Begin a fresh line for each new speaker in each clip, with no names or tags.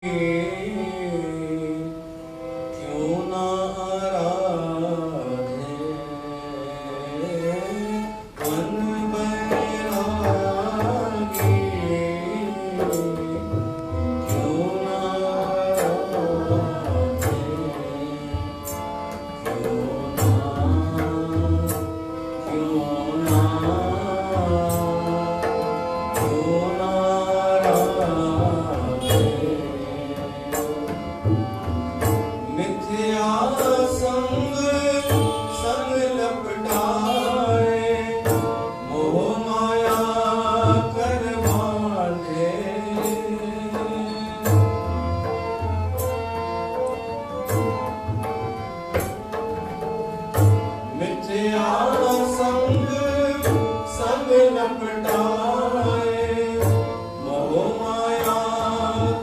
क्यों ना आराधे मन बैरागी, क्यों ना आराधे, क्यों ना आराधे। मिथ्या संग संग लपटाए, मोह माया कर बांधे। मिथ्या संग संग लपटाए, मोह माया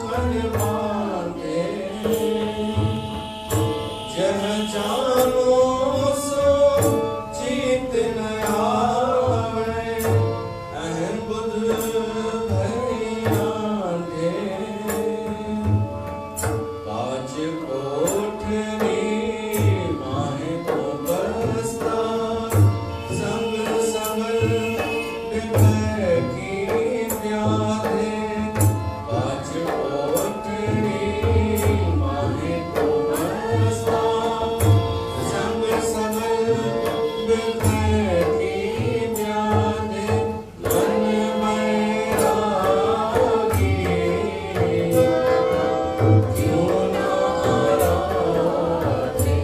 कर बांधे। जह जानो सो चित न आवे, अहम बुध भई आंधे। पाँच कोठरी माहे को बरसता, संग संगल बिभय की प्यारे। पाँच कोठरी माहे को बरसता, संग संगल बिभय की प्यारे। मन बैरागी, क्यों ना आराधे।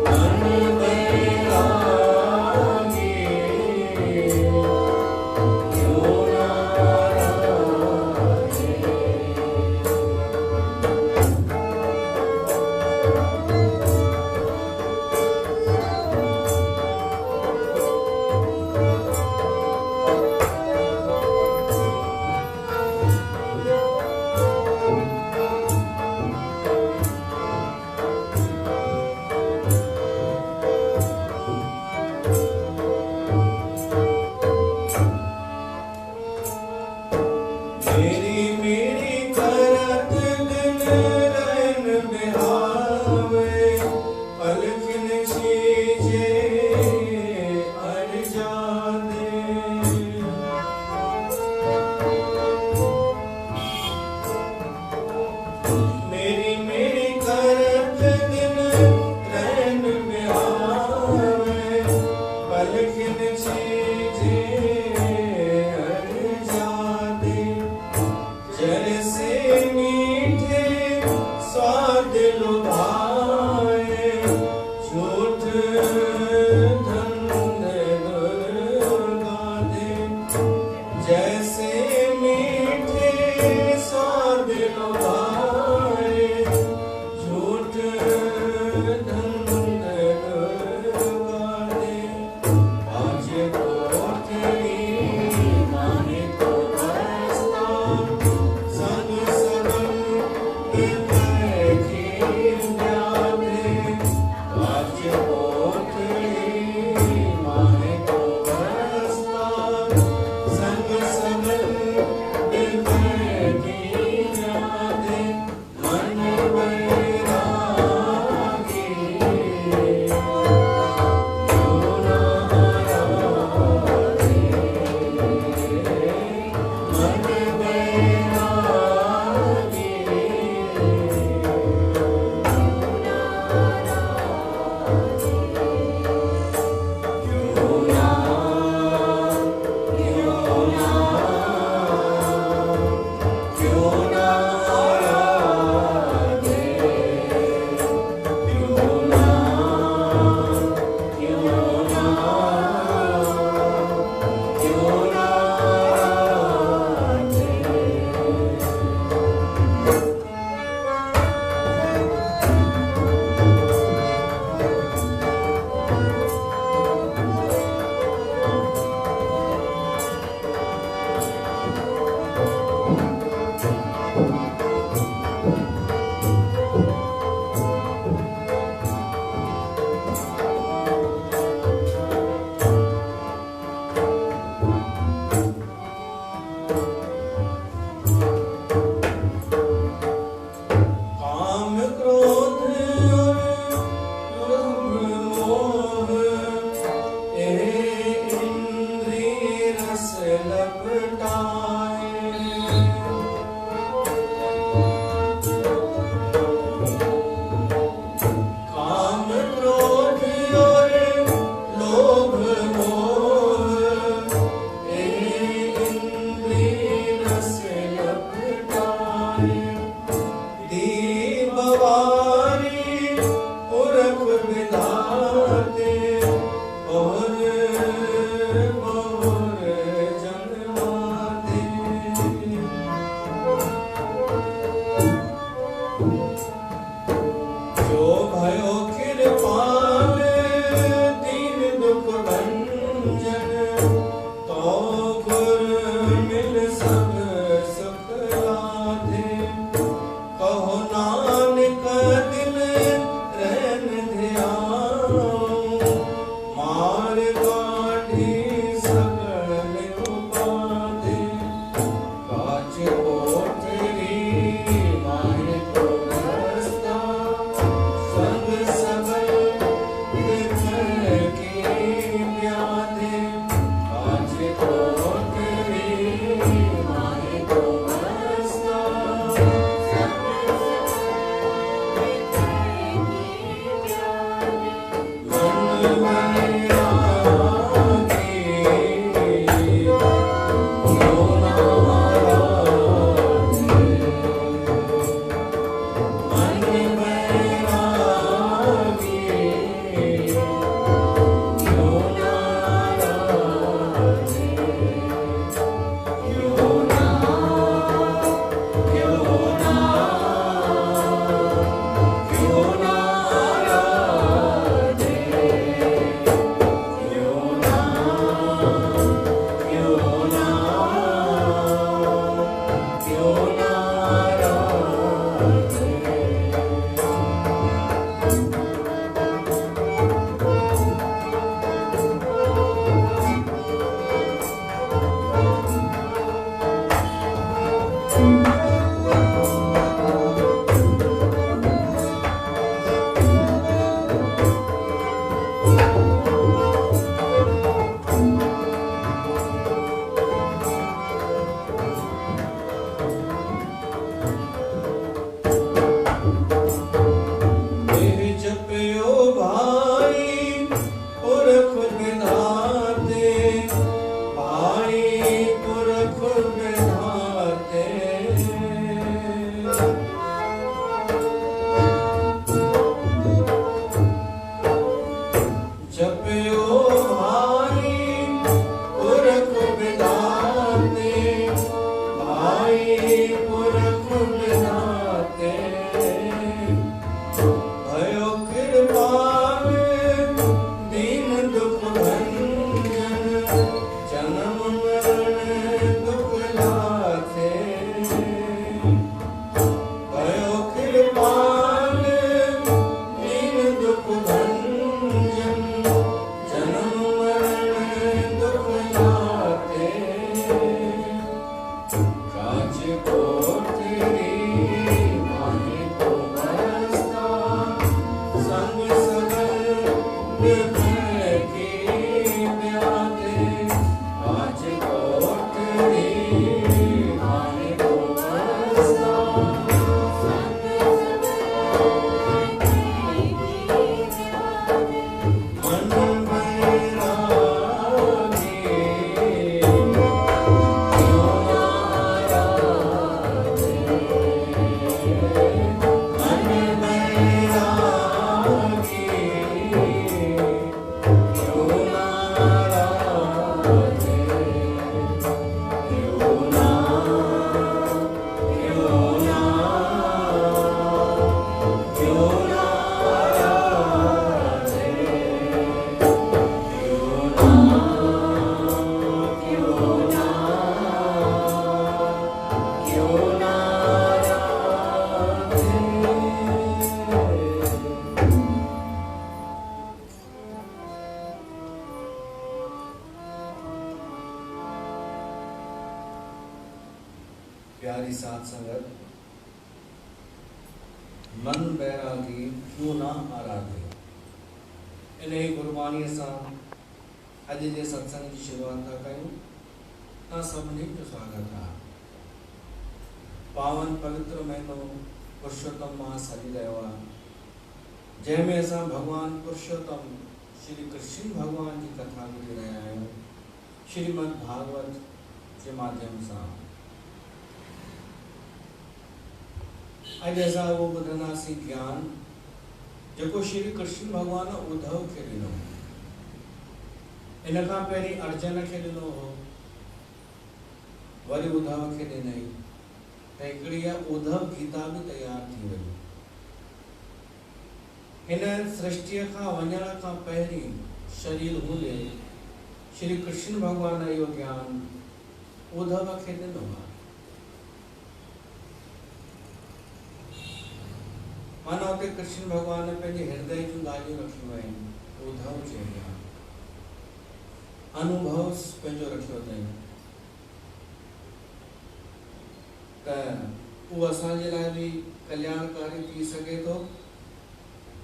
मन बैरागी, क्यों ना आराधे। मेरी मेरी करत दिन रैन बिहावे, पलखन सीजे अर जादे। मेरी मेरी करत दिन रैन बिहावे, पलखन सीजे अर जादे। जय प्यारी साथ संगत, मन बैरागी क्यों ना आराधे। इन्हें गुरबाणी सां अज जे सत्संग की शुरुआत था कयूं। ता सभिनी जो स्वागत है। पावन पवित्र महीनो पुरुषोत्तम मास हली रहियो आहे, जंहिंमें असां भगवान पुरुषोत्तम श्री कृष्ण भगवान की कथा ॿुधी रहिया आहियूं श्रीमद् भागवत के माध्यम सां। अॼु असां उहो ॿुधंदासीं ज्ञान जेको श्री कृष्ण भगवान उद्धव खे ॾिनो। इन खां पहिरीं अर्जुन खे ॾिनो हो, वरी उद्धव खे ॾिनई, त हिकिड़ी उद्धव गीता बि तयार थी वई। हिन सृष्टिअ खां वञण खां पहिरीं शरीर हूंदे श्री कृष्ण भगवान इहो ज्ञान उद्धव खे ॾिनो आहे। माना उते कृष्ण भगवान पंहिंजे हृदय जूं ॻाल्हियूं रखियूं आहिनि। उद्धव जे अनुभव पंहिंजो रखियो अथई, त उहो असांजे लाइ बि कल्याणकारी थी सघे थो।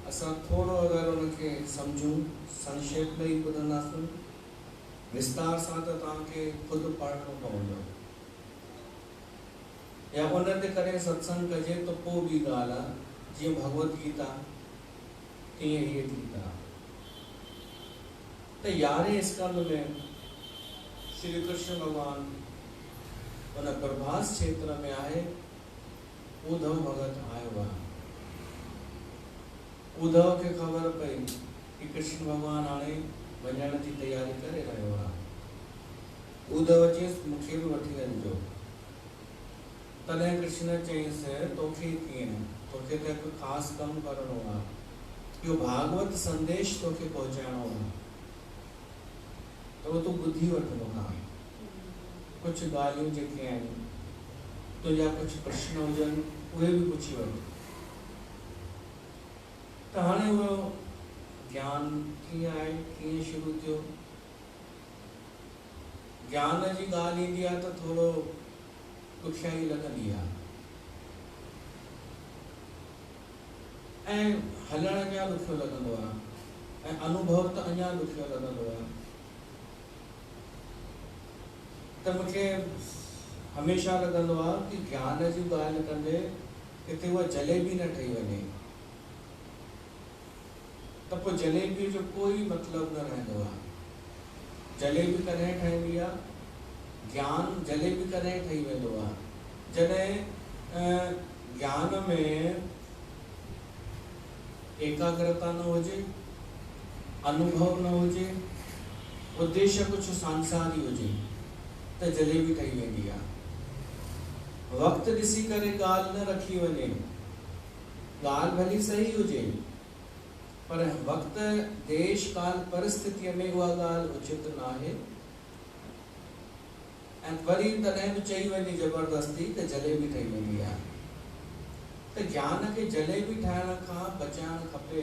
असां थोरो अगरि उनखे सम्झूं, संक्षेप में ई ॿुधंदासीं, विस्तार सां त तव्हांखे ख़ुदि पढ़णो पवंदो, या उन ते करे सत्संग कजे त पोइ बि ॻाल्हि आहे। जीअं भगवत गीता तीअं हीअ गीता। त 11वें स्कंद में श्री कृष्ण भगवान उन प्रभास क्षेत्र में आहे। उद्धव भगत आयो आहे। उद्धव खे ख़बर पई कि कृष्ण भगवान हाणे वञण जी तयारी करे रहियो आहे। उद्धव चयईंसि मूंखे बि वठी वञिजो। तॾहिं कृष्ण चयईंसि तोखे कीअं, तोखे त हिकु ख़ासि कमु करिणो आहे, इहो भागवत संदेश तोखे पहुचाइणो आहे, त उहो तूं ॿुधी वठ। मूंखां कुझु ॻाल्हियूं जेके आहिनि तुंहिंजा कुझु प्रश्न हुजनि उहे बि पुछी वठि। त हाणे उहो ज्ञान कीअं आहे, कीअं शुरू थियो? ज्ञान जी ॻाल्हि ईंदी आहे त थोरो ॾुखियाई लॻंदी आहे ऐं हलण अञा ॾुखियो लॻंदो आहे ऐं अनुभव त अञा ॾुखियो लॻंदो आहे। त मूंखे हमेशह लॻंदो आहे कि ज्ञान जी ॻाल्हि कंदे किथे उहा जलेबी न ठही वञे, त पोइ जलेबीअ जो कोई मतिलबु न रहंदो आहे। जलेबी कॾहिं ठहंदी आहे? ज्ञान जलेबी कॾहिं ठही वेंदो आहे? जॾहिं ज्ञान में एकाग्रता न हुजे, अनुभव न हुजे, उद्देश्य कुझु सांसारी हुजे, त जलेबी ठही वेंदी आहे। वक़्तु ॾिसी करे ॻाल्हि न रखी वञे, ॻाल्हि भली सही हुजे, पर वक़्तु देश काल परिस्थितीअ में उहा ॻाल्हि उचित न आहे ऐं वरी तॾहिं बि चई वञे ज़बरदस्ती त जलेबी ठही वेंदी आहे। त ज्ञान खे जलेबी ठाहिण खां बचाइणु खपे।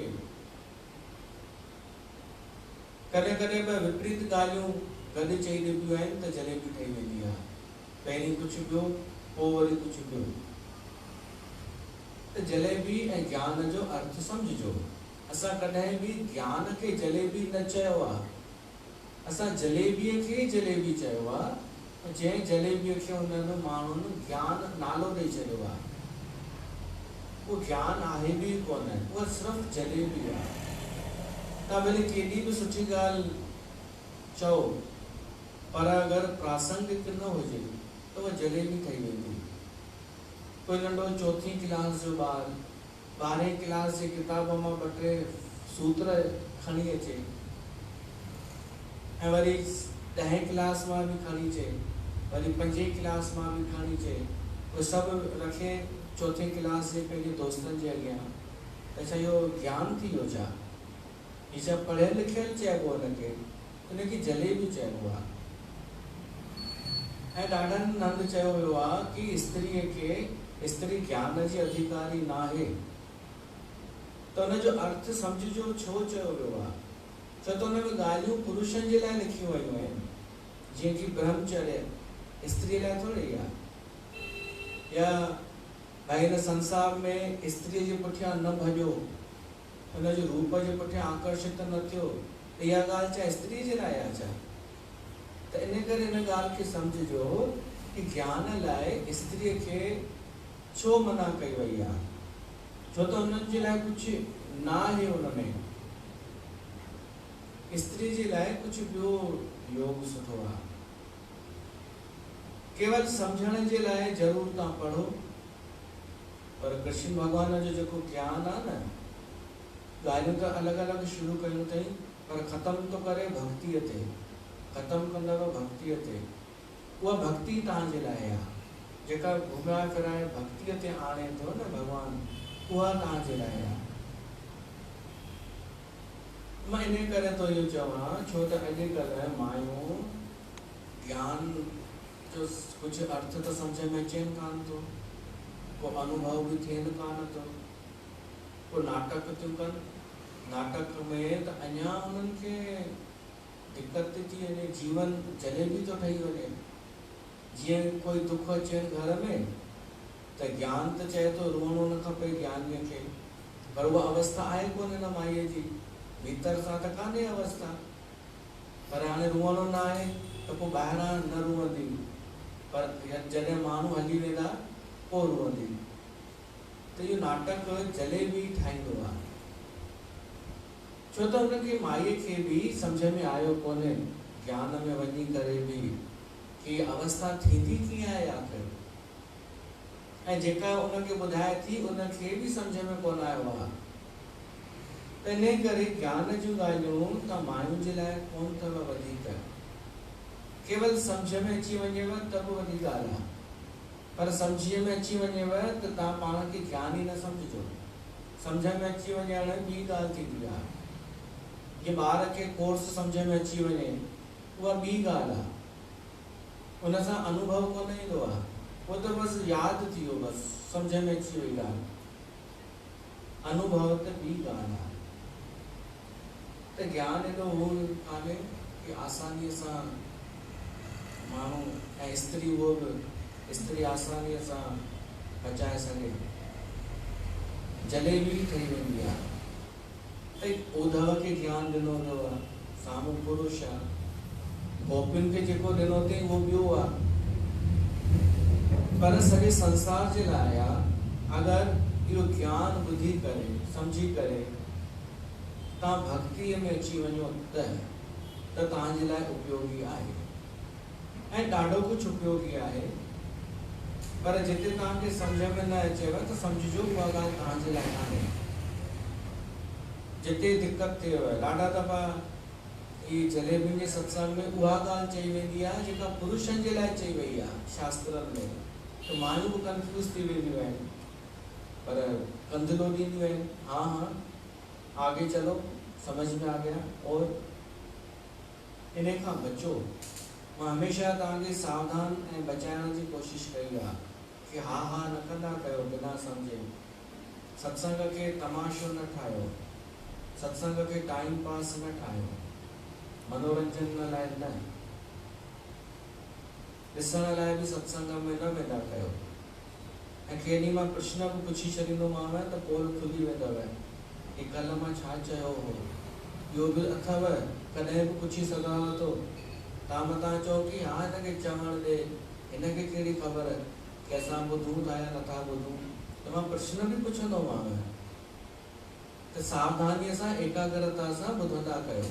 कॾहिं कॾहिं बि विपरीत ॻाल्हियूं गॾु चई ॾिबियूं आहिनि त जलेबी ठही वेंदी आहे। पहिरीं कुझु ॿियो, पोइ वरी कुझु ॿियो। त जलेबी ऐं ज्ञान जो अर्थ सम्झिजो। असां कॾहिं बि ज्ञान खे जलेबी न चयो आहे, असां जलेबीअ खे जलेबी चयो आहे। जंहिं जलेबीअ खे उन्हनि माण्हुनि ज्ञान नालो ॾेई छॾियो आहे, उहो ज्ञान आहे बि कोन, उहा सिर्फ़ु जलेबी आहे। तव्हां भले केॾी बि सुठी ॻाल्हि चओ, पर अगरि प्रासंगिक न हुजे त उहा जलेबी ठही वेंदी। कोई नंढो 4हीं क्लास जो ॿारु 12हीं क्लास जी किताब मां 2-3 सूत्र खणी अचे ऐं वरी 10हीं क्लास मां बि खणी अचे, वरी 5हीं क्लास मां बि खणी अचे, उहे सभु रखे 4हीं क्लास जे पंहिंजे दोस्तनि जे अॻियां, त छा इहो ज्ञान थी वियो छा? हीअ छा पढ़ियल लिखियल चइबो हुनखे? हुनखे जलेबी चइबो आहे। ऐं ॾाढनि हंधि चयो वियो आहे कि स्त्री ज्ञान जी अधिकारी न आहे। त हुनजो अर्थ सम्झिजो छो चयो वियो आहे। छो त हुन में ॻाल्हियूं पुरुषनि जे लाइ लिखियूं वयूं आहिनि, जीअं कि ब्रह्मचर्य स्त्रीअ लाइ थोरी आहे, या भाई हिन संसार में स्त्रीअ जे पुठियां न भॼो, हुनजे रूप जे पुठियां आकर्षित न थियो, त इहा ॻाल्हि छा स्त्रीअ जे लाइ आहे छा? त इन करे हिन ॻाल्हि खे सम्झिजो कि ज्ञान लाइ स्त्रीअ खे छो मना कई वई आहे। छो त हुननि जे लाइ कुझु न आहे, हुन में स्त्री जे लाइ कुझु ॿियो योग सुठो आहे। केवल सम्झण जे लाइ ज़रूर तव्हां पढ़ो, पर कृष्ण भॻवान जो जेको ज्ञान आहे न, ॻाल्हियूं त अलॻि अलॻि शुरू कयूं अथई, पर ख़तमु थो करे भक्तीअ ते, ख़तमु कंदव भक्तीअ ते। उहा भक्ति तव्हांजे लाइ आहे, जेका घुमाए फिराए भक्तीअ ते आणे थो न भॻवानु, उहा तव्हांजे लाइ आहे। मां इन करे थो इहो चवां, छो त अॼुकल्ह मायूं ज्ञान जो कुझु अर्थ त सम्झ में अचेनि कान थो, को अनुभव बि थियनि कान थो, को नाटक थियूं कनि, नाटक में त अञा उन्हनि खे दिक़त थी वञे, जीवन जलेबी थो ठही वञे। जीअं कोई दुख अचेनि घर में त ज्ञान त चए थो रोअणो न खपे ज्ञानीअ खे, पर उहा अवस्था आहे कोन हिन माईअ जी, भीतर सां त कान्हे अवस्था, पर हाणे रोअणो न आहे त पोइ ॿाहिरां न रोअंदी, पर जॾहिं माण्हू हली वेंदा पोइ रोअंदी। त इहो नाटक जलेबी ठाहींदो आहे, छो त हुनखे माईअ खे बि सम्झ में आयो कोन्हे ज्ञान में वञी करे बि कि अवस्था थींदी कीअं आहे आख़िर, ऐं जेका उनखे ॿुधाए थी उनखे बि सम्झ में कोन आयो आहे। त इन करे ज्ञान जूं ॻाल्हियूं त मायुनि जे लाइ कोन अथव वधीक, केवल सम्झ में अची वञेव त बि वॾी ॻाल्हि आहे, पर सम्झीअ में अची वञेव त तव्हां पाण खे ज्ञानी न सम्झिजो। सम्झ में अची वञण ॿी ॻाल्हि थींदी आहे, जीअं ॿार खे कोर्स सम्झ में अची वञे उहा ॿी ॻाल्हि आहे, उन सां अनुभव कोन ईंदो आहे। वो तो बस याद थी, हो बस समझ में अची वही ॻाल्हि, अनुभव त ॿी ॻाल्हि आहे। त ज्ञान एॾो हो कान्हे कि आसानीअ सां माण्हू ऐं स्त्री, उहो बि स्त्री आसानीअ सां पचाए सघे, जलेबी ठही वेंदी आहे। त उद्धव खे ज्ञान ॾिनो अथव, साम्हूं पुरुष आहे, गोपियुनि खे जेको ॾिनो अथई उहो ॿियो आहे, पर सॼे संसार जे लाइ आहे। अगरि इहो ज्ञान ॿुधी करे सम्झी करे तव्हां भक्तीअ में अची वञो त तव्हांजे लाइ उपयोगी आहे, ऐं ॾाढो कुझु उपयोगी आहे। पर जिते तव्हांखे सम्झ में न अचेव त सम्झिजो उहा ॻाल्हि तव्हांजे लाइ कान्हे। जिते दिक़त थिएव, ॾाढा दफ़ा ई जलेबियुनि जे सत्संग में उहा ॻाल्हि चई वेंदी आहे जेका पुरुषनि जे लाइ चई वई आहे शास्त्रनि में, त मायूं बि कंफ्यूज़ थी वेंदियूं आहिनि, पर कंदिलो ॾींदियूं आहिनि, हाँ हाँ आगे चलो, समझ में आ गया। और इन खां बचो। मां हमेशह तव्हांखे सावधान ऐं बचाइण जी कोशिशि कई आहे कि हा हा न कंदा कयो बिना सम्झे, सत्संग खे तमाशो न ठाहियो, सत्संग खे टाइम पास न ठाहियो, मनोरंजन लाइ न, ॾिसण लाइ बि सत्संग में न वेंदा कयो। ऐं केॾी मां प्रश्न बि पुछी छॾींदोमांव त पोल खुली वेंदव कि कल्ह मां छा चयो हो, इहो बि अथव, कॾहिं बि पुछी सघांव थो। तव्हां मतां चओ कि हा हिनखे चवणु ॾे, हिनखे कहिड़ी ख़बर कि असां ॿुधूं था या नथा ॿुधूं, त मां प्रश्न बि पुछंदोमांव, त सावधानीअ सां एकाग्रता सां ॿुधंदा कयो।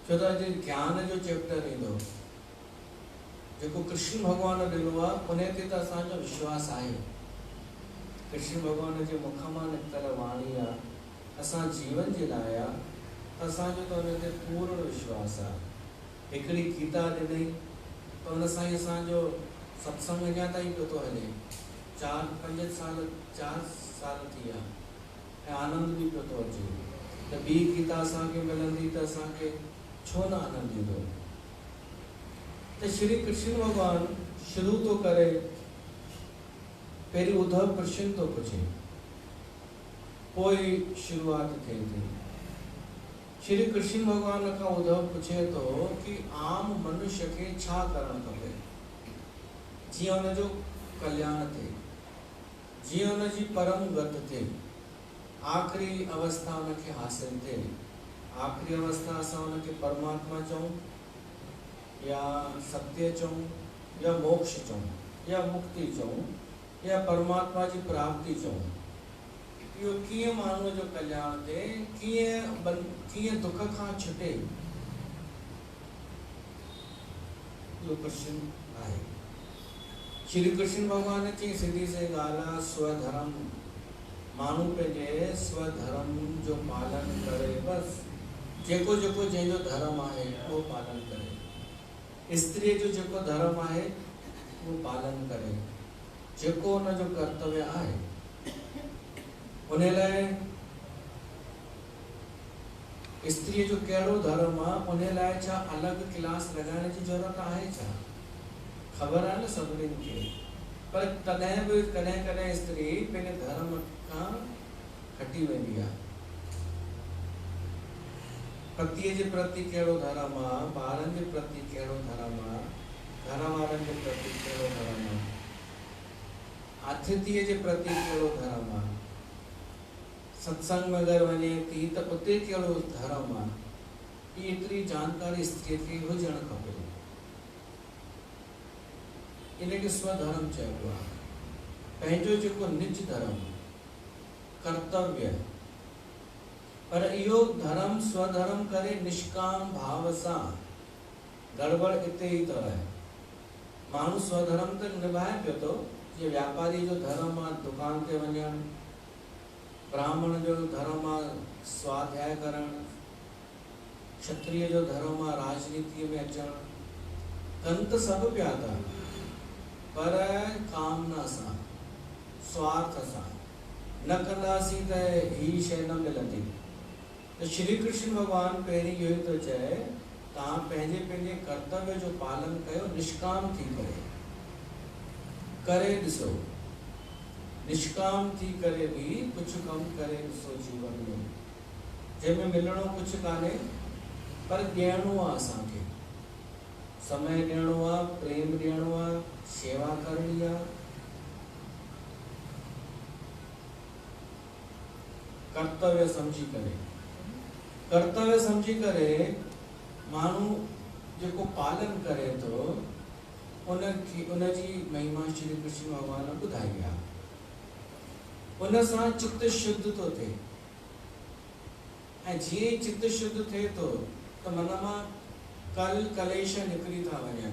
छो त अॼु ज्ञान जो चैप्टर ईंदो जेको कृष्ण भॻवान ॾिनो आहे, उन ते त असांजो विश्वास आहे। कृष्ण भॻवान जे मुख मां निकितल वाणी आहे, असां जीवन जे लाइ आहे, त असांजो त उन ते पूर्ण विश्वास आहे। हिकिड़ी गीता ॾिनई त उन सां ई असांजो सत्संग अञा ताईं पियो थो हले, 4 साल थी विया, ऐं आनंद बि पियो थो अचे। त ॿी गीता असांखे मिलंदी त असांखे छो न आनंद ईंदो। त श्री कृष्ण भगवान शुरू तो करे, पहिरीं उद्धव प्रश्न तो पुछे, पोइ शुरुआत थिए थी। श्री कृष्ण भगवान खां उद्धव पुछे तो कि आम मनुष्य खे छा करणु खपे जीअं हुनजो कल्याण थिए, जीअं हुनजी परम गति थिए, आख़िरी अवस्था हुनखे हासिल थिए। आख़िरी अवस्था असां हुनखे परमात्मा चऊं या सत्य चऊं या मोक्ष चऊं या मुक्ति चऊं या परमात्मा जी प्राप्ति चऊं। इहो कीअं माण्हूअ जो कल्याण थिए, कीअं दुख खां छुटे, इहो प्रश्न आहे। श्री कृष्ण भगवान चई सिधी से ॻाल्हि आहे, स्वधर्म, माण्हू पंहिंजे स्वधर्म जो पालन करे, बसि जेको जेको जंहिंजो धर्म आहे उहो पालन करे। स्त्रीअ जो जेको धर्म आहे उहो पालन करे, जेको हुनजो कर्तव्य आहे। उन लाइ स्त्रीअ जो कहिड़ो धर्म आहे, उन लाइ छा अलॻि क्लास लॻाइण जी ज़रूरत आहे छा? ख़बर आहे न सभिनीनि खे, पर तॾहिं बि कॾहिं कॾहिं स्त्री पंहिंजे धर्म खां हटी वेंदी आहे। पतीअ जे प्रति कहिड़ो धर्म आहे, ॿारनि जे प्रति कहिड़ो धर्म आहे, घर वारनि जे प्रति कहिड़ो धर्म आहे, अतिथीअ जे प्रति कहिड़ो धर्म आहे, सत्संग में अगरि वञे थी त उते कहिड़ो धर्म आहे, इहा एतिरी जानकारी स्त्रीअ खे हुजणु खपे। इनखे स्वधर्म चइबो आहे, पंहिंजो जेको निज धर्म, कर्तव्य। पर इहो धर्म स्वधर्म करे निष्काम भाव सां गड़बड़ इते ई अथव। माण्हू स्वधर्म त निभाए पियो थो, जीअं व्यापारी जो धर्म आहे दुकान ते वञणु, ब्राह्मण जो धर्म आहे स्वाध्याय करणु, क्षत्रिय जो धर्म आहे राजनीतिअ में अचणु, कनि त सभु पिया था, पर कामना सां, स्वार्थ सां न कंदासीं त ही शइ न मिलंदी। तो श्री कृष्ण भगवान पहिरीं इहो ई थो चए, तव्हां पंहिंजे पंहिंजे कर्तव्य जो पालन कयो, निष्काम थी करे ॾिसो। निष्काम थी करे भी कुछ कम करे ॾिसो जीवन में, जंहिंमें मिलणो कुछ कान्हे, पर ॾियणो आहे असांखे। समय ॾियणो आहे, प्रेम ॾियणो आहे, शेवा करणी आहे। कर्तव्य समझी करे माण्हू जेको पालन करे थो उनजी महिमा श्री कृष्ण भगवान ॿुधाई आहे। उन सां चित्त शुद्ध थो थिए, ऐं जीअं चित्त शुद्ध थिए थो त मन मां कल कलेश निकिरी था वञनि,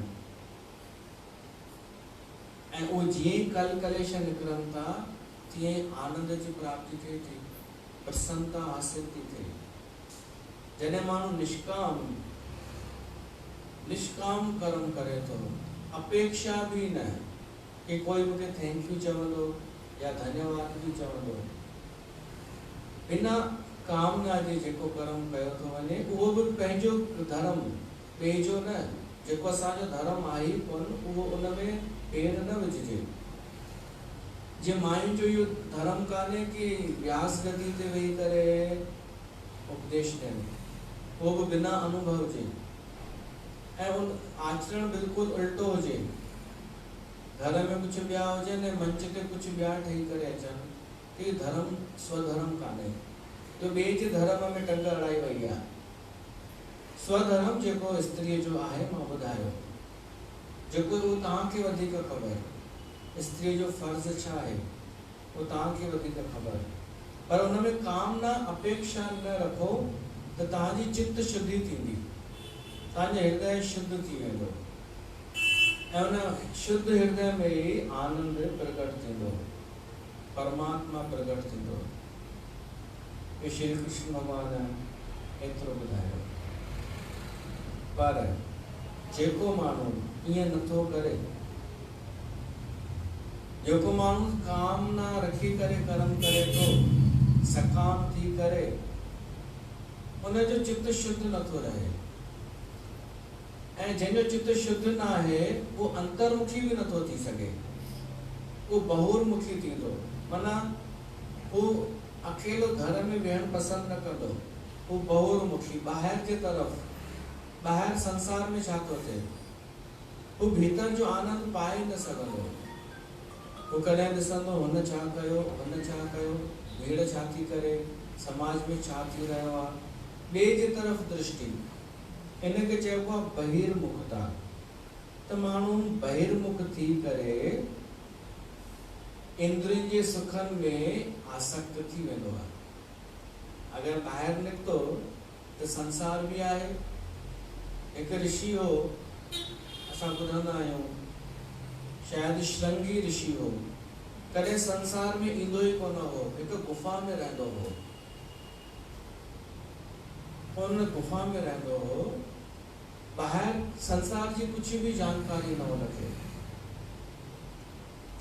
ऐं उहे जीअं कल कलेश निकिरनि था तीअं आनंद जी प्राप्ति थिए थी, प्रसन्नता हासिल थी थिए। जॾहिं माण्हू निष्काम कर्म करे थो, अपेक्षा भी न कि कोई मूंखे थैंक यू चवंदो या धन्यवाद भी चवंदो, बिना कामना जे जेको कर्म कयो थो वञे उहो भी पंहिंजो धर्म, ॿिए जो न। जेको असांजो धर्म आहे कोन, उहो उन में पेर न विझिजे। जीअं मायुनि जो इहो धर्म कान्हे कि व्यास गदी ते वेही करे उपदेश ॾियनि, उहो भी बिना अनुभव जे, ऐं उन आचरण बिल्कुल उल्टो हुजे। घर में कुछ ॿिया हुजनि, मंच ते कुछ ॿिया ठही करे अचनि, कि धर्म स्वधर्म कान्हे, तो ॿिए जे धर्म में टंग अड़ाई वई आहे। स्वधर्म जेको स्त्रीअ जो आहे, मां ॿुधायो, जेको उहो तव्हांखे वधीक ख़बर, स्त्रीअ जो फर्ज़ छा आहे उहो तव्हांखे वधीक ख़बर, पर उन में कामना अपेक्षा न रखो त तव्हांजी चित्त शुद्धि थींदी, तव्हांजो हृदय शुद्ध थी वेंदो, ऐं उन शुद्ध हृदय में ही आनंद प्रकट थींदो, परमात्मा प्रकट थींदो। श्री कृष्ण भगवान एतिरो ॿुधायो। पर जेको माण्हू ईअं नथो करे, जेको माण्हू कामना रखी करे कर्म करे थो, सकाम थी करे, उनजो चित्त शुद्ध नथो रहे, ऐं जंहिंजो चित्त शुद्ध न आहे वो अंतर्मुखी भी नथो थी सघे, वो बहुर्मुखी थींदो। माना वो अकेलो घर में वेहण पसंद न कंदो, वो बहुर्मुखी, ॿाहिरि जे तरफ़, ॿाहिरि संसार में छा थो थिए, वो भीतर जो आनंद पाए न सघंदो। वो कॾहिं ॾिसंदो हुन छा कयो, हुन छा कयो, भीड़ छा थी करे, समाज में छा थी रहियो आहे, ॿिए जे तरफ़ दृष्टि, इनखे चइबो आहे बहिर्मुखता। त माण्हू बहिर्मुख थी करे इंद्रियनि जे सुखनि में आसक्त थी वेंदो आहे। अगर ॿाहिरि निकितो त संसार भी आहे। हिकु ऋषि हो, असां ॿुधंदा आहियूं, शायदि श्रृंगी ऋषि हो, कॾहिं संसार में ईंदो ई कोन हो, हिकु गुफा में रहंदो हो। उन गुफा में रहंदो हो, ॿाहिरि संसार जी कुछ भी जानकारी न हुनखे।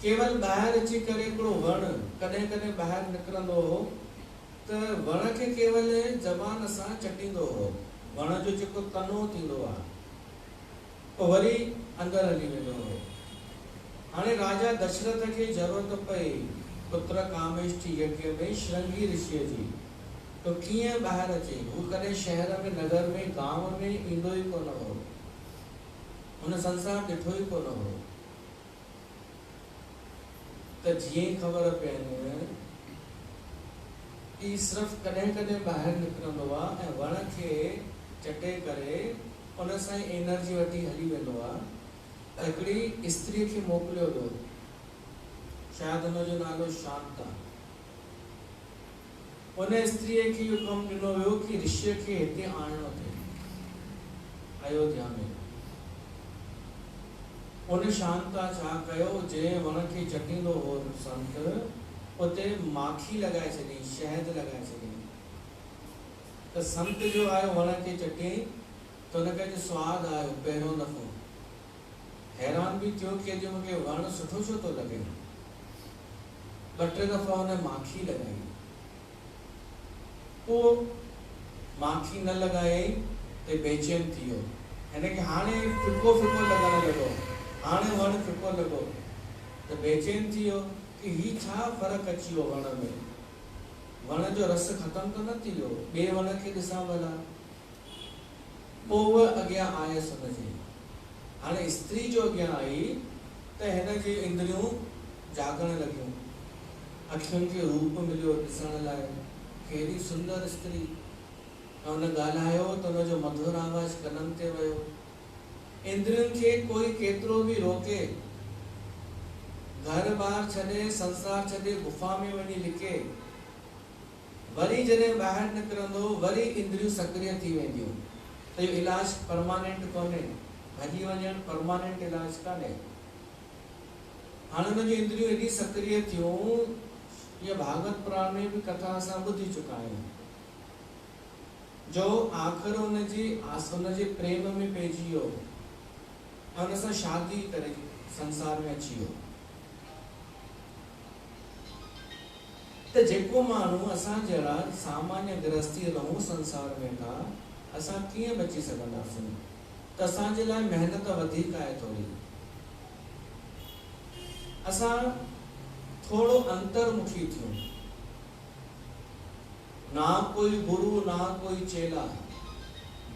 केवल ॿाहिरि अची करे हिकिड़ो वण कॾहिं कॾहिं ॿाहिरि निकिरंदो हो त वण खे केवल ज़बान सां चटींदो हो, वण जो जेको तनो थींदो आहे पोइ वरी अंदरि हली वेंदो हो। हाणे राजा दशरथ खे ज़रूरत पई पुत्र कामेष्टि यज्ञ में श्रृंगी ऋषिअ जी, तो कीअं ॿाहिरि अचे? हू कॾहिं शहर में, नगर में, गांव में ईंदो ई कोन हो, हुन संसार ॾिठो ई कोन हो। त जीअं ख़बर पवनि कि सिर्फ़ु कॾहिं कॾहिं ॿाहिरि निकिरंदो आहे ऐं वण खे चटे करे उन सां ई एनर्जी वठी हली वेंदो आहे। त हिकिड़ी स्त्री खे मोकिलियो वियो, शायदि हुनजो नालो शांता। उन स्त्रीअ खे इहो कमु ॾिनो वियो कि ऋषि खे हिते आणणो अथई अयोध्या में। उन शांता छा कयो, जंहिं वण खे चटींदो हो संत, उते माखी लॻाए छॾी, शहद लॻाए छॾी। त संत जो आयो वण खे चटे त हुनखे जो स्वादु आयो पहिरियों दफ़ो, हैरान भी थियो कि अॼु मूंखे वण सुठो छो थो लॻे। ॿ टे दफ़ा हुन माखी लॻाई, पोइ माखी न लॻाई ते बेचैन थी वियो, हिन खे हाणे फिको फिको लॻण लॻो, हाणे वण फिको लॻो त बेचैन थी वियो कि ही छा फ़र्क़ु अची वियो वण में, वण जो रस ख़तम त न थी वियो, ॿिए वण खे ॾिसां भला। पोइ उहा अॻियां आयसि हुनजे, हाणे स्त्री जो अॻियां आई त हिन जी इंद्रियूं जागण लॻियूं, अखियुनि खे रूप मिलियो ॾिसण लाइ, कहिड़ी सुंदर स्त्री, ऐं हुन ॻाल्हायो त हुनजो मधुर आवाज़ कननि ते वियो। इंद्रियुनि खे कोई केतिरो बि रोके, घर बार छॾे, संसार छॾे, गुफ़ा में वञी लिके, वरी जॾहिं ॿाहिरि निकिरंदो वरी इंद्रियूं सक्रिय थी वेंदियूं। त इहो इलाज परमानेंट कोन्हे, भॼी वञणु परमानेंट इलाज कान्हे। हाणे हुनजी इंद्रियूं एॾी सक्रिय थियूं, इहा भागवत पुराण में बि कथा असां ॿुधी चुका आहियूं, जो आख़िर हुनजे प्रेम में पइजी वियो ऐं हुन सां शादी करे संसार में अची वियो। त जेको माण्हू असां जहिड़ा सामान्य गृहस्थी रहूं संसार में था, असां कीअं बची सघंदासीं? त असांजे लाइ महिनत वधीक आहे थोरी। असां थोड़ो अंतर्मुखी थियूं, ना कोई गुरु ना कोई चेला,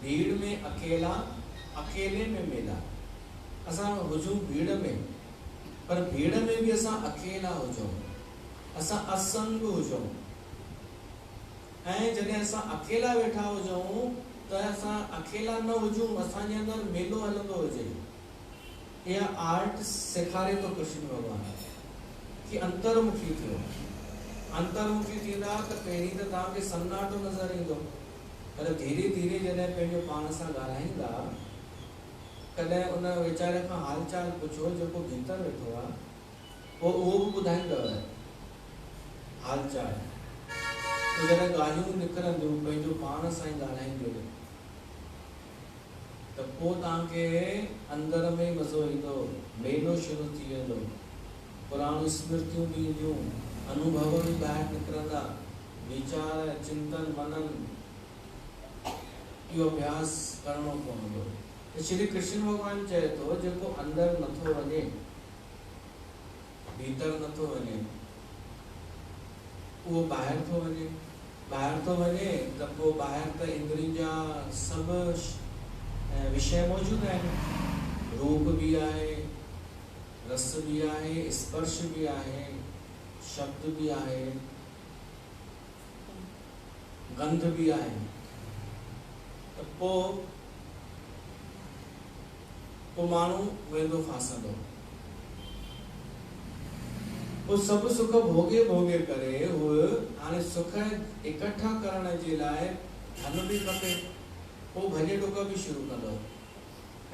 भीड़ में अकेला, अकेले में मेला। असां हुजूं भीड़ में, पर भीड़ में भी असां अकेला हुजूं, असां असंग हुजूं। ऐं जॾहिं असां अकेला वेठा हुजूं त असां अकेला न हुजूं, असांजे अंदर मेलो हलंदो हुजे। इहा आर्ट सेखारे थो कृष्ण भगवान कि अंतर्मुखी थियो। अंतर्मुखी थींदा त पहिरीं त तव्हांखे सन्नाटो नज़र ईंदो, पर धीरे धीरे जॾहिं पंहिंजो पाण सां ॻाल्हाईंदा, कॾहिं उन वीचारे खां हाल चाल पुछो जेको भीतर वेठो आहे, पोइ उहो बि ॿुधाईंदव हाल चाल। तो जॾहिं ॻाल्हियूं निकिरंदियूं पंहिंजो पाण सां ई ॻाल्हाईंदियूं, त पोइ तव्हांखे अंदर में मज़ो ईंदो, मेलो शुरू थी वेंदो, पुराणियूं स्मृतियूं बि ईंदियूं, अनुभव भी ॿाहिरि निकिरंदा, वीचार चिंतन मनन, इहो अभ्यास करणो पवंदो। त श्री कृष्ण भगवान चए थो जेको अंदर नथो वञे, भीतर नथो वञे, उहो ॿाहिरि थो वञे। ॿाहिरि थो वञे त पोइ ॿाहिरि त इंद्रियुनि जा सभु विषय मौजूद आहिनि, रूप भी आहे, रस भी आहे, स्पर्श भी आहे, शब्द भी आहे, गंध भी आहे। त पोइ माण्हू वेंदो फासंदो, पोइ सभु सुख भोगे भोगे करे उहे हाणे सुख इकट्ठा करण जे लाइ धन भी खपे। पोइ भॼ डुक भी शुरू कंदो,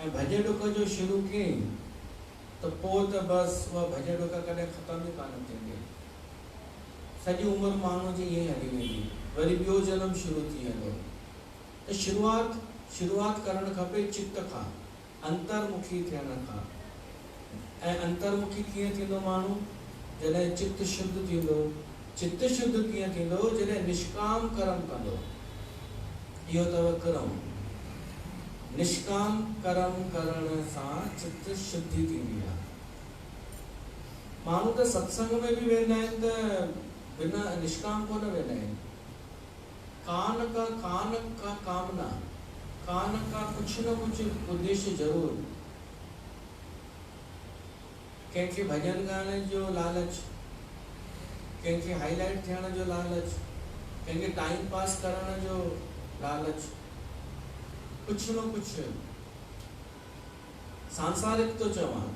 ऐं भॼ डुक जो शुरू कयईं त पोइ त बसि उहा भॼ डुक कॾहिं ख़तम ई कान थींदी। सॼी उमिरि माण्हू जी ईअं हली वेंदी, वरी ॿियो जनम शुरू थी वेंदो। त शुरूआत करणु खपे चित्त खां, अंतर्मुखी थियण खां। ऐं अंतर्मुखी कीअं थींदो माण्हू? जॾहिं चित्त शुद्ध थींदो। चित्त शुद्ध कीअं थींदो? जॾहिं निष्काम कर्म कंदो। इहो अथव कर्म। निष्काम कर्म करण सां चित्त शुद्धि थींदी आहे। माण्हू त सत्संग में भी वेंदा आहिनि त बिना निष्काम कोन वेंदा आहिनि। कान का कामना, कान का कुछ न कुछ उद्देश्य जरूर। कंहिंखे भजन ॻाइण जो लालच, कंहिंखे हाईलाइट थियण जो लालच, कंहिंखे टाइम पास करण जो लालच, कुछ न कुछ सांसारिक तो चवां।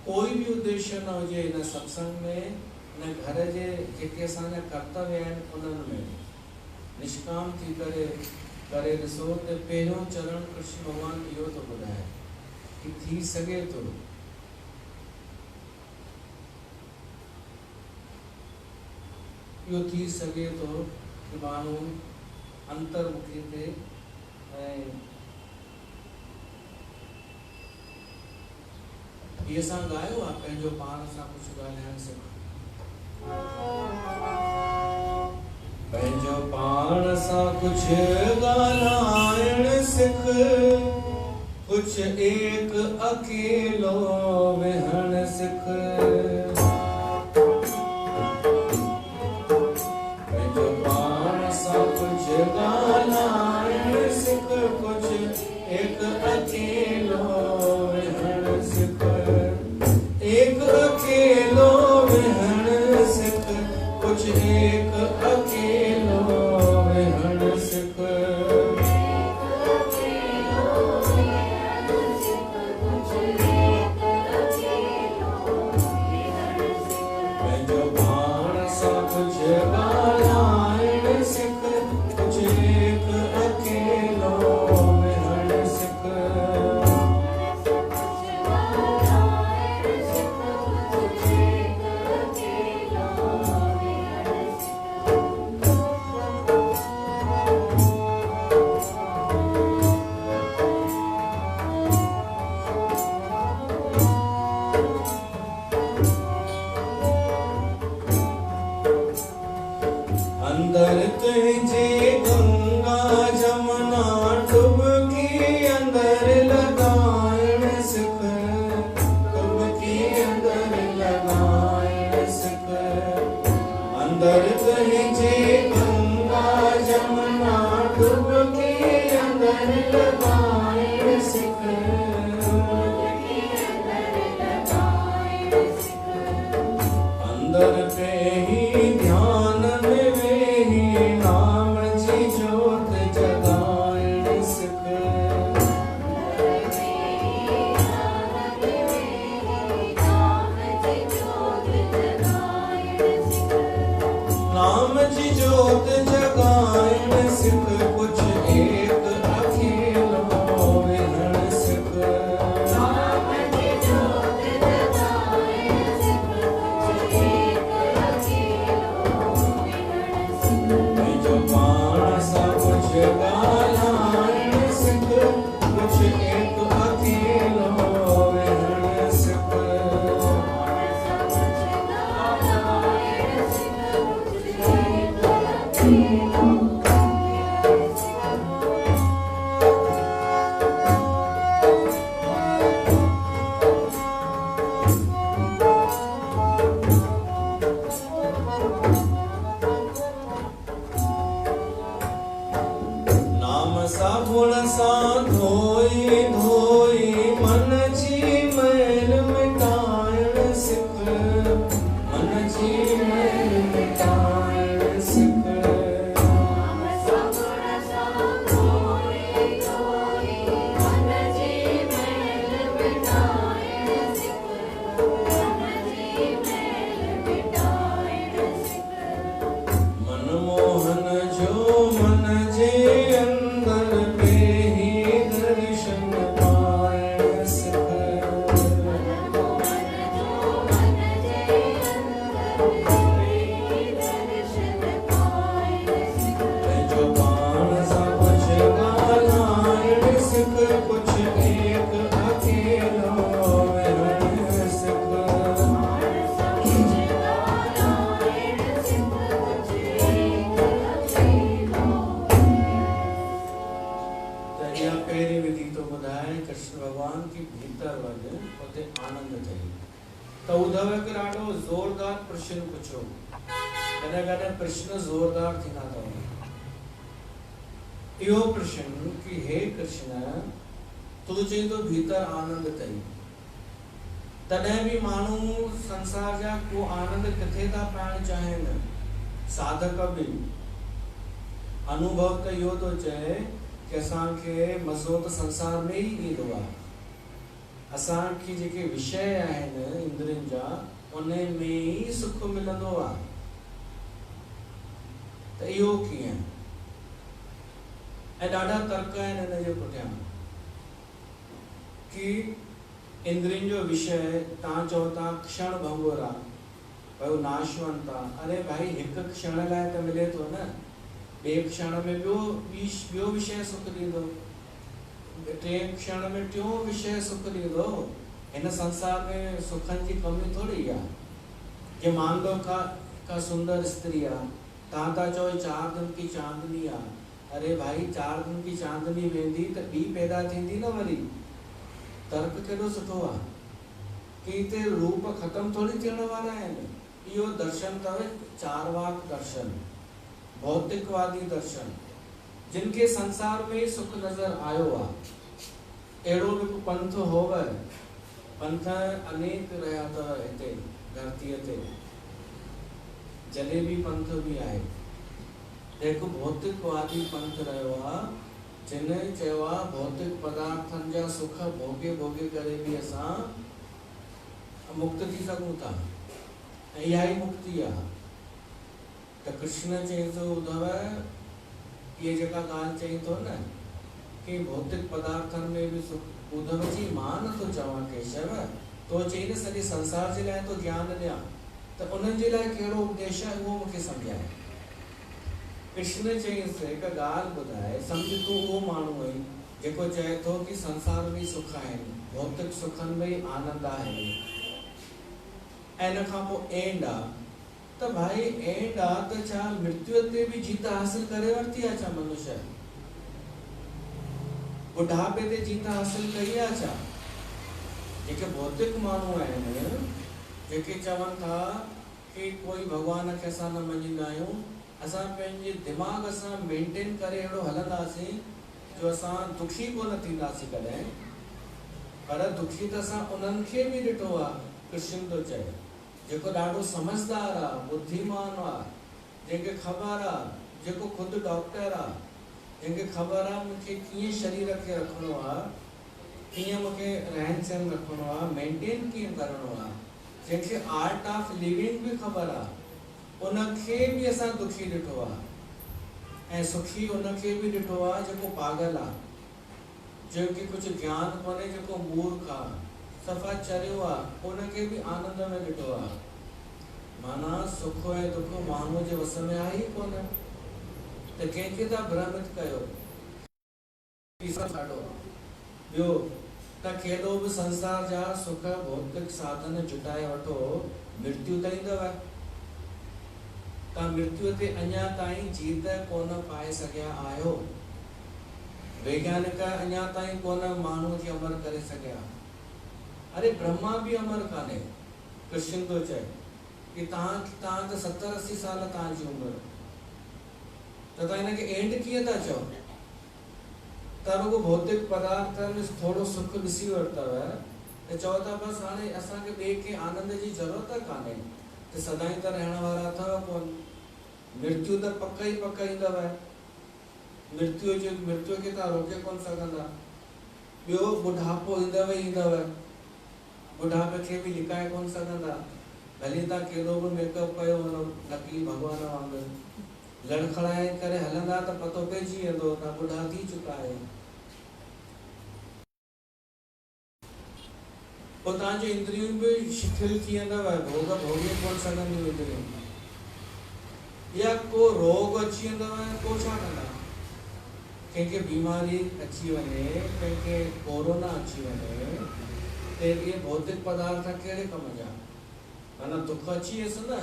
कोई भी उद्देश्य न हुजे हिन सत्संग में, न घर जे जेके असांजा कर्तव्य आहिनि उन्हनि में। निष्काम थी करे ॾिसो त पहिरियों चरण कृष्ण भगवान इहो थो ॿुधाए कि थी सघे थो इहो थी सघे थो कि माण्हू अंतर्मुखी थे ऐं इहे असां ॻायो आहे पंहिंजो पाण सां कुझु ॻाल्हाइण सिखो। पंहिंजो पाण सां कुछ ॻाल्हाइण सिख, कुछ एक अकेलो विहण सिख। पंहिंजो पाण सां कुछ ॻाल्हाइण सिख, कुछ एक अकेलो विहण सिख। एक अकेलो विहण सिख, कुछ एक अकेलो विहण सिख। पंहिंजो पाण सां कुछ ॻाल्हाइण सिख, कुछ एक अकेलो विहण सिख। अंदर तुझे गंगा जमुना डुबकी अंदर लगाइण सिख, डुबकी अंदर लगाइण सिख। अंदर तुझे गंगा जमुना डुबकी अंदर लगाइण सिख। अंदर पे ही ध्यान में वेही नाम जी जोत जगाइण सिख। नाम जी जोत जगाइण सिख, कुछ एक अकेलो विहण सिख। पंहिंजो पाण सां कुछ ॻाल्हाइण सिख, कुछ एक अकेलो विहण सिख। नाम साबुण सां धोई धोई मन जी मैल मिटाइण सिख, मन जी मैल मिटाइण सिख। मनमोहन जो मन जे अंदर पे ही दर्शन पाइण सिख। पंहिंजो पाण सां कुछ ॻाल्हाइण सिख, कुछ एक अकेलो विहण सिख। इहा पहिरीं विधि तो ॿुधाए कृष्ण भॻवान की भीतर वञ उते आनंद थिए। त उद्धव हिकु ॾाढो ज़ोरदार प्रश्न पुछियो। कॾहिं कॾहिं प्रश्न ज़ोरदार थींदा अथव। इहो प्रश्न कि हे कृष्ण, तूं चई तो भीतर आनंद अथई, तॾहिं बि माण्हू संसार जा को आनंद किथे था पाइण चाहिनि। साधक बि अनुभव त इहो थो चए कि असांखे मज़ो त संसार में ई ईंदो आहे। असांखे जेके विषय आहिनि इंद्रियनि जा, उन में ई सुख मिलंदो आहे। त इहो कीअं? ऐं ॾाढा तर्क आहिनि हिन जे पुठियां कि इंद्रियनि जो विषय तव्हां चओ था क्षण भंगुर आहे, भाई नाशवंत आहे। अरे भाई हिकु क्षण लाइ त मिले थो न, ॿिए क्षण में ॿियो विषय सुख ॾींदो, टे क्षण में टियों विषय सुख ॾींदो। हिन संसार में सुखनि जी कमी थोड़ी आहे। जे मान लो का सुंदर स्त्री आहे, ताता चो 4 दिन की चांदनी आ। अरे भाई 4 दिन की चांदनी वेंदी तो बी पैदा थींदी न वरी। तर्क केॾो सुठो आ कि इते रूप खत्म थोड़ी थियण वारा आहिनि। इहो दर्शन अथव चारवाक दर्शन, भौतिकवादी दर्शन, जिनके संसार में सुख नजर आयो आ। अहिड़ो बि पंथ होव, पंथ अनेक रहिया अथव हिते धरतीअ ते, जलेबी पंथ भी आहे। हिकु भौतिकवादी पंथ रहियो आहे, जिन चयो आहे भौतिक पदार्थनि जा सुख भोगे भोगे करे भी असां मुक्त थी सघूं था, ऐं इहा ई मुक्ति आहे। त कृष्ण चई थो उद्धव, इहे जेका ॻाल्हि चई थो न कि भौतिक पदार्थनि में भी सुख, उद्धव जी मां नथो चवां केशव, तो चई न सॼे संसार जे लाइ तो ज्ञान ॾियां, त उन्हनि जे लाइ कहिड़ो उपदेश आहे उहो मूंखे सम्झाए। कृष्ण चईंसि हिकु ॻाल्हि ॿुधाए, सम्झ तूं उहो माण्हू आहीं जेको चए थो कि संसार में सुख आहिनि, भौतिक सुखनि में ई आनंद आहे, ऐं इन खां पोइ एंड आहे। त भाई एंड आहे त छा मृत्यु ते भी जीत हासिल करे वरिती आहे छा मनुष्य? बुढ़ापे ते जीत हासिल कई आहे छा? जेके भौतिक माण्हू आहिनि, जेके चवनि था कि कोई भगवान खे असां न मञींदा आहियूं, असां पंहिंजे दिमाग़ सां मेंटेन करे अहिड़ो हलंदासीं जो असां दुखी कोन थींदासीं कॾहिं। पर दुखी त असां उन्हनि खे भी ॾिठो आहे, कृष्ण थो चए, जेको ॾाढो समझदार आहे, बुद्धिमान आहे, जंहिंखे ख़बर आहे, जेको ख़ुदि डॉक्टर आहे, जंहिंखे ख़बर आहे मूंखे कीअं शरीर खे रखिणो आहे, कीअं मूंखे रहन सहन रखिणो आहे, मेंटेन कीअं करिणो आहे, जंहिंखे आर्ट ऑफ लिविंग भी ख़बर आहे, उनखे भी असां दुखी ॾिठो आहे, ऐं सुखी उनखे भी ॾिठो आहे जेको पागल आहे, जंहिंखे कुझु ज्ञान कोन्हे, जेको मूर्ख आहे, सफ़ा चरियो आहे, उनखे भी आनंद में ॾिठो आहे। माना सुख ऐं दुख माण्हूअ जे वस में आहे ई कोन, त कंहिंखे था भ्रमित कयो। ॿियो त केॾो बि संसार जा सुख भौतिक साधन जुटाए वठो, मृत्यु त ईंदव, तव्हां मृत्यु ते अञा ताईं जीत कोन पाए सघिया आहियो। वैज्ञानिक अञा ताईं कोन माण्हू खे अमर करे सघिया। अरे ब्रह्मा भी अमर कान्हे। कृष्ण तो चए कि तव्हां त 70-80 साल तव्हांजी उमिरि, त तव्हां हिनखे एंड कीअं था चओ? त रुगो भौतिक पदार्थ में थोड़ो सुख ॾिसी वरितव त चओ था बसि हाणे असांखे ॿिए खे आनंद जी ज़रूरत कान्हे, त सदाईं त रहण वारा अथव कोन। मृत्यु त पक ई पक ईंदव, मृत्यु खे तव्हां रोके कोन सघंदा। ॿियो बुढ़ापो ईंदव ई ईंदव, बुढ़ापे खे भी लिकाए कोन सघंदा। भले तव्हां केॾो बि मेकअप कयो नकली भॻवान वांगुरु, लड़खड़ाए करे हलंदा त पतो पइजी वेंदो तव्हां बुढ़ा थी चुका आहियो। पोइ तव्हांजी इंद्रियूं भी शिथिल थी वेंदव, भोग भोगे कोन सघंदियूं इंद्रियूं, या को रोग अची वेंदव, को छा कंदा? कंहिंखे बीमारी अची वञे, कंहिंखे कोरोना अची वञे, त इहे भौतिक पदार्थ कहिड़े कम जा? माना दुख अची वियसि न,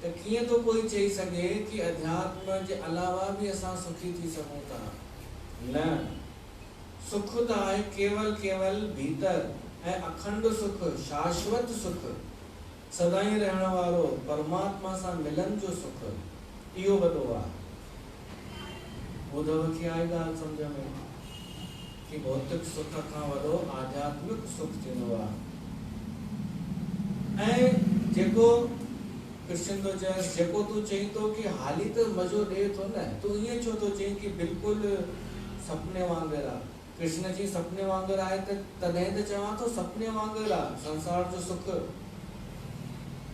त कीअं तो कोई चई सघे कि अध्यात्म जे अलावा भी असां सुखी थी सघूं था? न, सुख त आहे केवल भीतर, ऐं अखंड सुख, शाश्वत सुख, सदाईं रहण वारो, परमात्मा सां मिलन जो सुख, इहो वॾो आहे। उद्धव खे आई ॻाल्हि सम्झ में कि भौतिक सुख खां वॾो आध्यात्मिक सुख थींदो आहे। ऐं जेको कृष्ण तो चए, जेको तूं चई थो कि हाली त मज़ो ॾे थो न, तूं ईअं छो थो चई कि बिल्कुलु सपने वांगुरु आहे? कृष्ण जी सपने वांगुरु आहे त तॾहिं त चवां थो सपने वांगुरु आहे संसार जो सुख।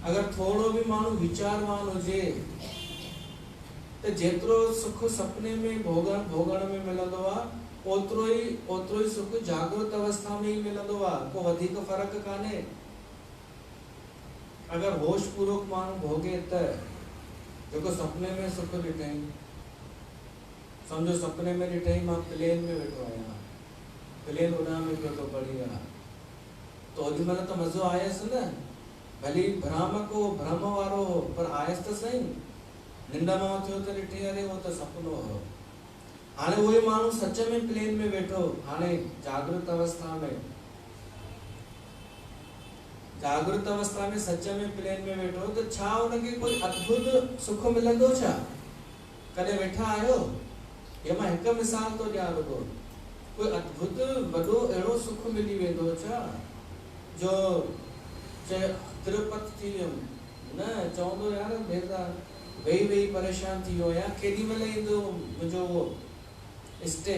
अगर थोड़ो भी माण्हू विचारवान हुजे त जेतिरो सुख सपने में भोगण में मिलंदो आहे, ओतिरो ई सुख जागृत अवस्था में ही मिलंदो आहे, को वधीक फर्क कान्हे। अगर होश पूर्वक माण्हू भोगे त जेको सपने में सुख ॾिठई, समझो सपने में ॾिठई मां प्लेन में वेठो आहियां, प्लेन उॾाम में पियो थो पढ़ी आहे, तो ओॾी महिल त मज़ो आयसि न, भली भ्रामक हो, भ्रम वारो हो, पर आयसि त सही। निंड मां उथियो त ॾिठे अरे वो त सपनो हो। हाणे उहे माण्हू सच में प्लेन में वेठो, हाणे जागृत अवस्था में सच में प्लेन में वेठो तो छा उनके कोई अद्भुत सुख मिलंदो छा? कॾहिं वेठा आहियो? ये मां हिकु मिसाल तो ॾियां रुगो, कोई अद्भुत वॾो अहिड़ो सुख मिली वेंदो छा जो तिरुपति थी वियुमि न चवंदो यार बेटा वेही वेही परेशान थी वियो या केॾी महिल ईंदो मुंहिंजो वो स्टे,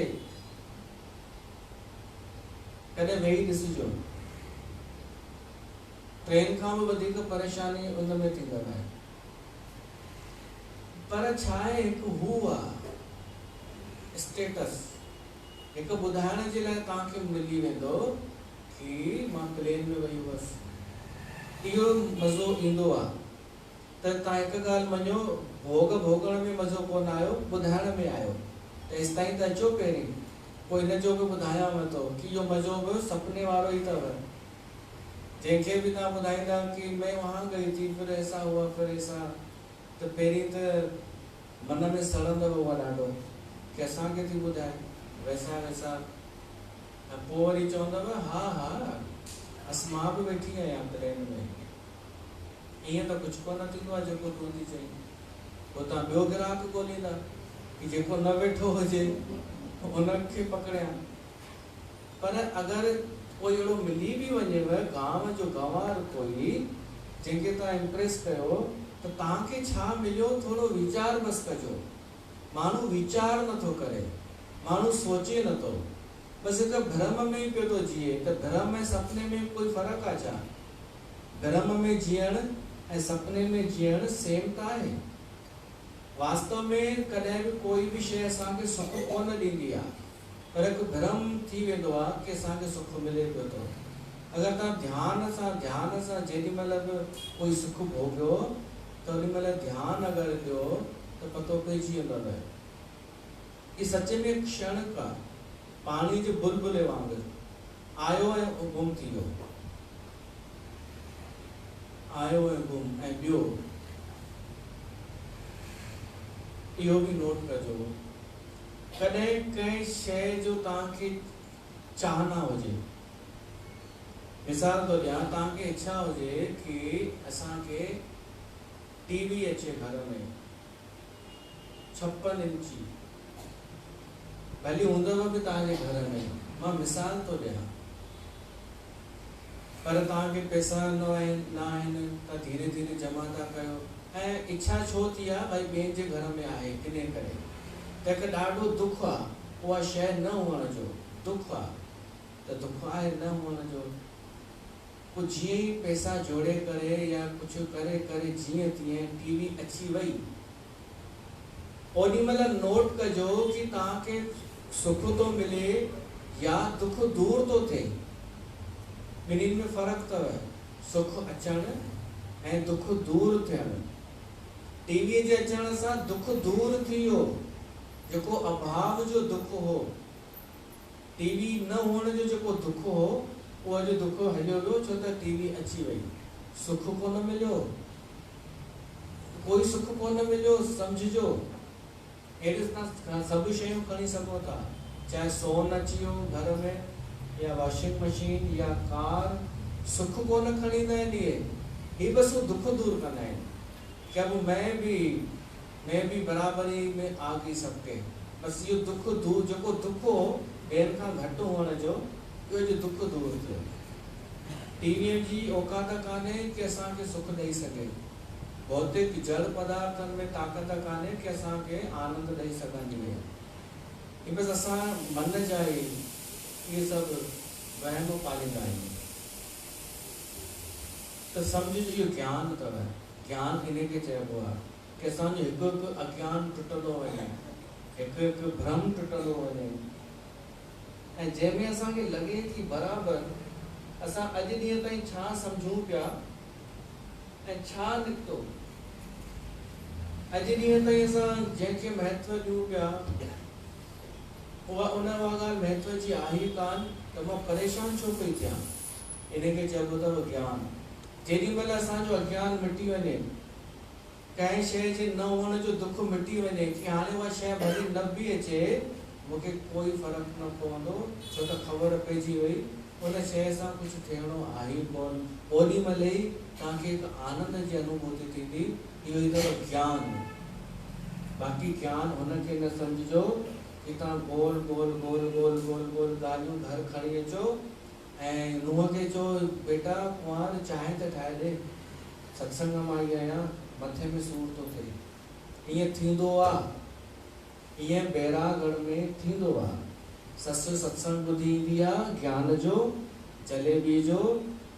कॾहिं वेही ॾिसिजो, ट्रेन खां बि वधीक परेशानी उन में थींदव आहे। पर छा आहे हिकु हू आहे स्टेटस, हिकु ॿुधाइण जे लाइ तव्हांखे मिली वेंदो कि मां प्लेन में वेही हुअसि, इहो मज़ो ईंदो आहे। त तव्हां हिकु ॻाल्हि मञो, भोगण में मज़ो कोन आयो, ॿुधाइण में आयो। त हेसि ताईं त अचो पहिरीं, पोइ हिन जो बि ॿुधायांव थो कि इहो मज़ो बि सपने वारो ई अथव। जंहिंखे बि तव्हां ॿुधाईंदा कि मैं वहाँ गई थी फिर ऐसा हुआ फिर ऐसा, त पहिरीं त मन में सड़ंदव उहा ॾाढो कि असांखे थी ॿुधाए वैसा वैसा, ऐं पोइ वरी चवंदव हा हा मां बि वेठी आहियां ट्रेन में, ईअं त कुझु कोन थींदो आहे जेको तूं थी चईं। पोइ तव्हां ॿियो ग्राहक ॻोल्हींदा कि जेको न वेठो हुजे उनखे पकड़ियां। पर अगरि कोई अहिड़ो मिली बि वञेव, गांव जो गंवार कोई जंहिंखे तव्हां इम्प्रेस कयो, त तव्हांखे छा मिलियो थोरो वीचार बसि कजो। माण्हू वीचार नथो करे, माण्हू सोचे नथो, बसि हिकु भ्रम में ई पियो थो जीए। त भ्रम ऐं सपने में कोई फ़र्क़ु आहे छा? भ्रम में जीअण ऐं सपने में जीअण सेम त आहे। वास्तव में कॾहिं बि कोई बि शइ असांखे सुख कोन ॾींदी आहे, पर हिकु भ्रम थी वेंदो आहे कि असांखे सुख मिले पियो थो। अगरि तव्हां ध्यान सां जेॾी महिल बि कोई सुख भोॻियो त ओॾी महिल ध्यानु अगरि ॾियो त पतो पइजी वेंदव कि सच में क्षणिक आहे, पाणी जे बुलबुले वांगुरु आयो ऐं गुम थी वियो, आयो ऐं गुम। ऐं ॿियो इहो बि नोट कजो, कॾहिं कंहिं शइ जो तव्हांखे चाहना हुजे, मिसाल तो ॾियां, तव्हांखे इच्छा हुजे कि असांखे टीवी अचे घर में 56 इंची, भली हूंदव बि तव्हांजे घर में, मां मिसाल तो ॾियां, पर तव्हांखे पैसा न आहिनि त धीरे धीरे जमा था कयो, ऐं इच्छा छो थी आहे भई ॿियनि जे घर में आहे, इन करे त हिकु ॾाढो दुख आहे उहा शइ न हुअण जो, दुख आहे त दुख आहे न हुअण जो। पोइ जीअं ई पैसा जोड़े करे या कुझु करे करे जीअं तीअं टीवी अची वई, ओॾी महिल नोट कजो कि तव्हांखे सुख थो मिले या दुख दूर थो थिए, ॿिन्हिनि में फ़र्क़ु अथव। सुख अचणु ऐं दुख दूर थियणु। टीवीअ जे अचण सां दुख दूर थी वियो, जेको अभाव जो दुख हो, टीवी न हुअण जो जेको दुख हो, उहो अॼु दुख हलियो वियो छो त टीवी अची वई। सुख कोन मिलियो, कोई सुख कोन मिलियो, सम्झिजो। अहिड़े तव्हां सभु शयूं खणी सघो था, चाहे सोन अची वियो घर में या वॉशिंग मशीन या कार, सुख कोन खणींदा आहिनि इहे बसि दुख दूर कंदा आहिनि कि अब मैं भी बराबरी में आ गई सबके। बसि इहो दुख दूर, जेको दुख हो ॿियनि खां घटि हुअण जो, इहो जो दुख दूर थियो। टीवीअ जी औकात कान्हे कि असांखे सुख ॾेई सघे, भौतिक जड़ पदार्थनि में ताक़त कान्हे कि असांखे आनंद ॾेई सघंदी आहे। ही बसि असां मन जा ई इहे सभु वहम पालींदा आहियूं। त सम्झो इहो ज्ञान अथव, ज्ञान इन खे चइबो आहे कि असांजो हिकु हिकु अज्ञान टुटंदो वञे, हिकु हिकु भ्रम टुटंदो वञे, ऐं जंहिंमें असांखे लॻे कि बराबरि असां अॼु ॾींहं ताईं छा सम्झूं पिया ऐं छा निकितो। अॼु ॾींहं ताईं असां जंहिंखे महत्व ॾियूं पिया उन ॻाल्हि महत्व जी आहे ई कान, त मां परेशान छो पई थियां। इन खे चइबो अथव ज्ञान। जेॾी महिल असांजो अज्ञान मिटी वञे, कंहिं शइ जे न हुअण जो दुख मिटी वञे कि हाणे उहा शइ भली न बि अचे मूंखे कोई फ़र्क़ु न पवंदो छो त ख़बर पइजी वई उन शइ सां कुझु थियणो आहे ई कोन। ओॾी महिल ई तव्हांखे हिकु आनंद जी अनुभूति थींदी। इहो ई अथव ज्ञान। बाक़ी ज्ञान हुनखे न सम्झिजो कि तव्हां गोल गोल गोल गोल गोल गोल ॻाल्हियूं घर खणी अचो ऐं नुंहं खे चओ बेटा कुंवार चांहि त ठाहे ॾे, सत्संग मां आई आहियां, मथे में सूर थो थिए। ईअं थींदो आहे, ईअं बैरागढ़ में थींदो आहे। ससु सत्संग ॿुधी ईंदी आहे ज्ञान जो जलेबी जो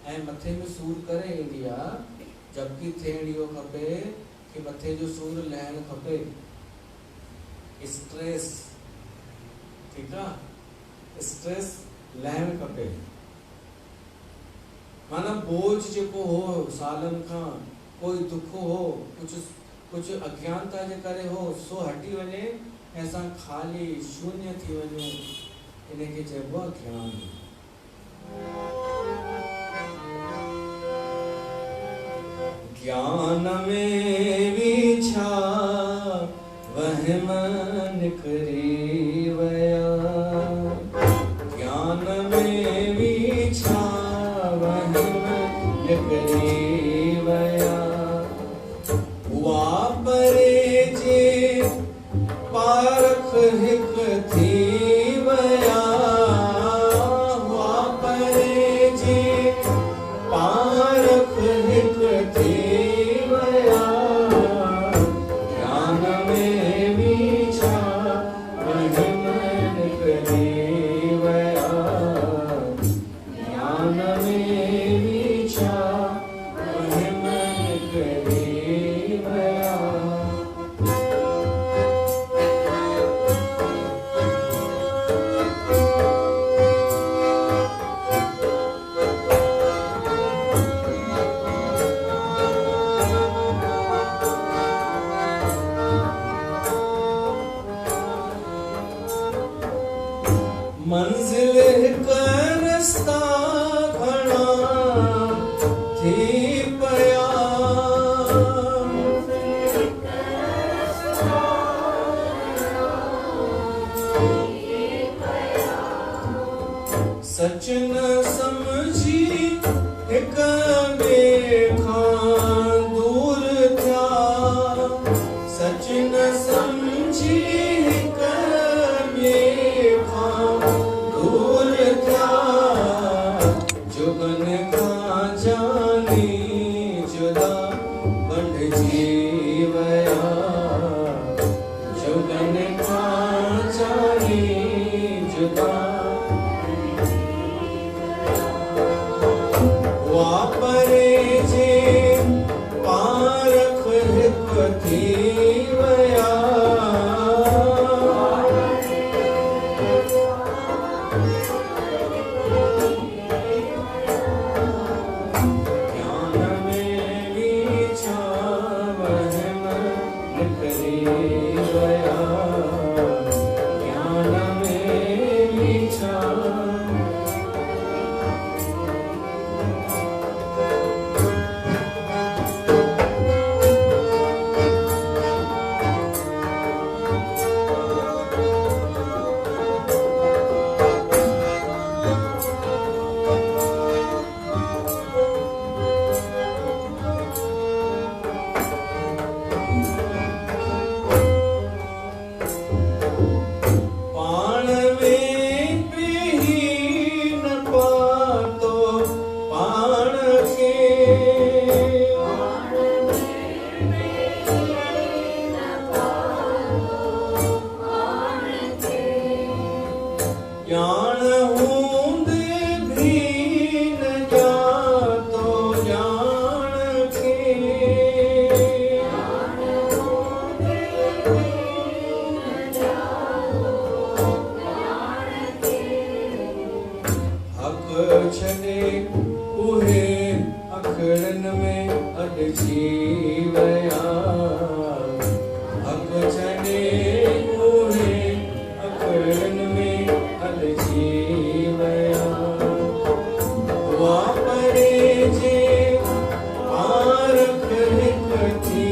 ऐं मथे में सूर करे ईंदी आहे, जबकि थियण इहो खपे कि मथे जो सूर लहणु खपे, स्ट्रेस, ठीकु आहे, स्ट्रेस लहणु खपे। माना बोझ जेको हो सालनि खां, कोई दुख हो, कुझु अज्ञानता जे करे हो, सो हटी वञे ऐं असां खाली शून्य थी वञूं, इनखे चइबो आहे ज्ञान। ज्ञान में विछा वहम निकरी वया, ज्ञान में विछा वहम निकरी वया, वापरे जे पारख हिक थी वया, वापरे जे पारख हिक थी वया, ज्ञान में विछा वहम निकरी वया, ज्ञान में विछा वहम निकरी वया। मंजिल हिकु रस्ता घणा थी पिया, सच न समझी हिक ॿिए खां दूर थिया, सच न समझी हिक ॿिए खां दूर थिया, जुगन खां जानी जुदा बंढिजी वया, जुगन खां जानी जुदा वापरे जे पारख हिक थी वया, ज्ञान में विछा वहम निकरी वया, ज्ञान में विछा पाण में पी न पातो पाण खे, ॼाण हूंदे भी न ॼातो ॼाण खे, हक़ छॾे उहे अखड़नि में अॾिजी वया, हक़ छॾे उहे अखड़नि में अॾिजी वया, वापरे जे पारख हिक थी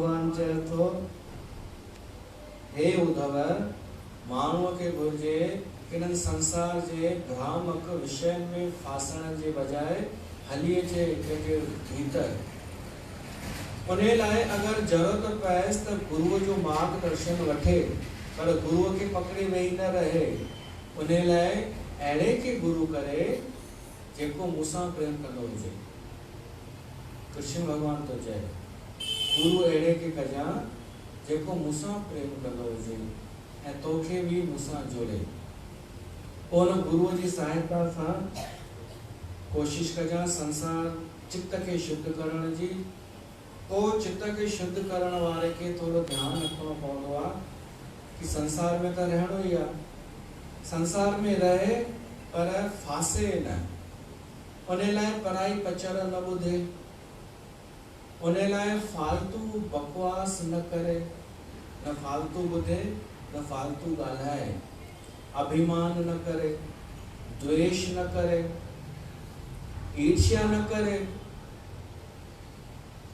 भगवान चए थो हे उद्धव माण्हूअ खे घुर्जे किन संसार जे भ्रामक विषयन में फासण जे बजाय हली अचे के भीतर। उन लाइ अगर जरूरत पएसि त गुरुअ जो मार्गदर्शन वठे, पर गुरुअ खे पकड़ी वेही न रहे। उन लाइ अहिड़े के गुरु करे जेको मूंसां प्रेम कंदो हुजे। कृष्ण भगवान तो चए गुरु अहिड़े के कजां जेको मूंसां प्रेम कंदो हुजे ऐं तोखे भी मूंसां जोड़े। पोइ उन गुरुअ जी सहायता सां कोशिश कजां संसार चित्त खे शुद्ध करण जी। पोइ चित्त खे शुद्ध करण वारे खे थोड़ो ध्यानु रखणो पवंदो आहे कि संसार में त रहणो ई आहे, संसार में रहे पर फासे न। उन लाइ पराई पचर न ॿुधे, उन लाइ फालतू बकवास न करे, न फालतू ॿुधे न फालतू ॻाल्हाए, अभिमान न करे, द्वेष न करे, ईर्ष्या न करे,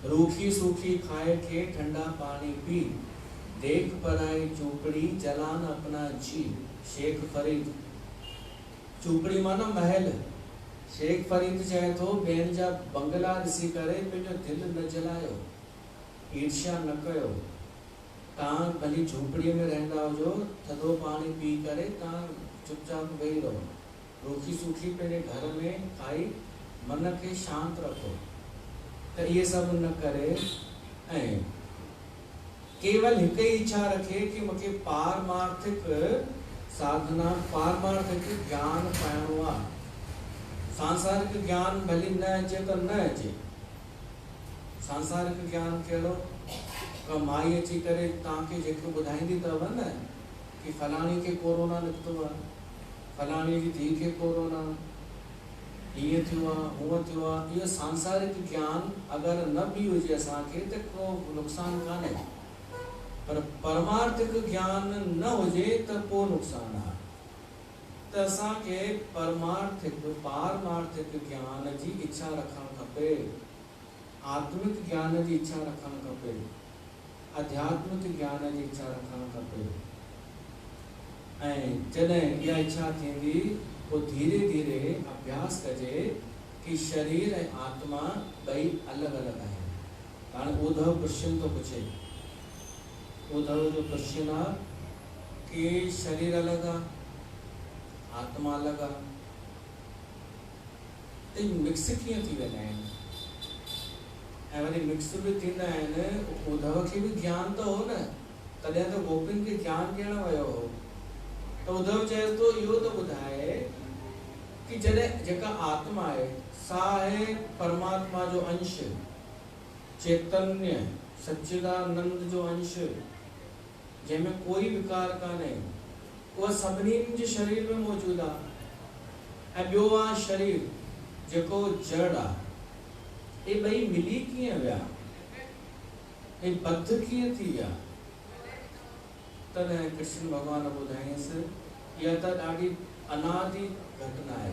रूखी सूखी खाए के ठंडा पानी पी, देख पराई चूपड़ी जलान अपना जी। शेख फरीद, चूपड़ी माना महल। शेख फरीद चए थो ॿियनि जा बंगला ॾिसी करे पंहिंजो दिलि न जलायो, ईर्ष्या न कयो। तव्हां भली झूपड़ीअ में रहंदा हुजो, थधो पाणी पी करे तव्हां चुपचाप वेही रहो, रूखी सूखी पंहिंजे घर में खाई मन खे शांत रखो। त इहे सभु न करे ऐं केवल हिकु ई इच्छा रखे कि मूंखे पारमार्थिक साधना, पारमार्थिक ज्ञान पाइणो आहे। सांसारिक ज्ञान भली न अचे त न अचे। सांसारिक ज्ञान कहिड़ो? माई अची करे तव्हांखे जेको ॿुधाईंदी अथव न कि फलाणी खे कोरोना निकितो आहे, फलाणी जी धीउ खे कोरोना, हीअं थियो आहे, हूअं थियो आहे, इहो सांसारिक ज्ञान अगरि न बि हुजे असांखे त को नुक़सानु कान्हे। पर परमार्थिक ज्ञान न हुजे त पोइ नुक़सानु आहे। त असांखे परमार्थिक पारमार्थिक ज्ञान जी इच्छा रखणु खपे, आत्मिक ज्ञान जी इच्छा रखणु खपे, आध्यात्मिक ज्ञान जी इच्छा रखणु खपे। ऐं जॾहिं इहा इच्छा थींदी पोइ धीरे धीरे अभ्यास कजे कि शरीर ऐं आत्मा ॿई अलॻि अलॻि आहिनि। हाणे उद्धव प्रश्न थो पुछे, उद्धव जो प्रश्न आहे कि शरीर अलॻि आहे, आत्मा अलॻि आहे, त मिक्स कीअं थी वेंदा आहिनि? ऐं वरी मिक्स बि थींदा आहिनि। उद्धव खे बि ज्ञान त हो न, तॾहिं त गोपियुनि खे ज्ञान ॾियण वियो हो। त उद्धव चए थो इहो त ॿुधाए कि जॾहिं जेका आत्मा आहे सा आहे परमात्मा जो अंश, चैतन्य सच्चिदानंद जो अंश, जंहिंमें कोई विकार कान्हे, उहा सभिनी जे शरीर में मौजूदु आहे। ऐं ॿियो आहे शरीर जेको जड़ आहे। ये ॿई मिली कीअं विया, ये बद्ध कीअं थी विया? तॾहिं कृष्ण भगवान ॿुधाईंसि इहा त ॾाढी अनादि घटना आहे।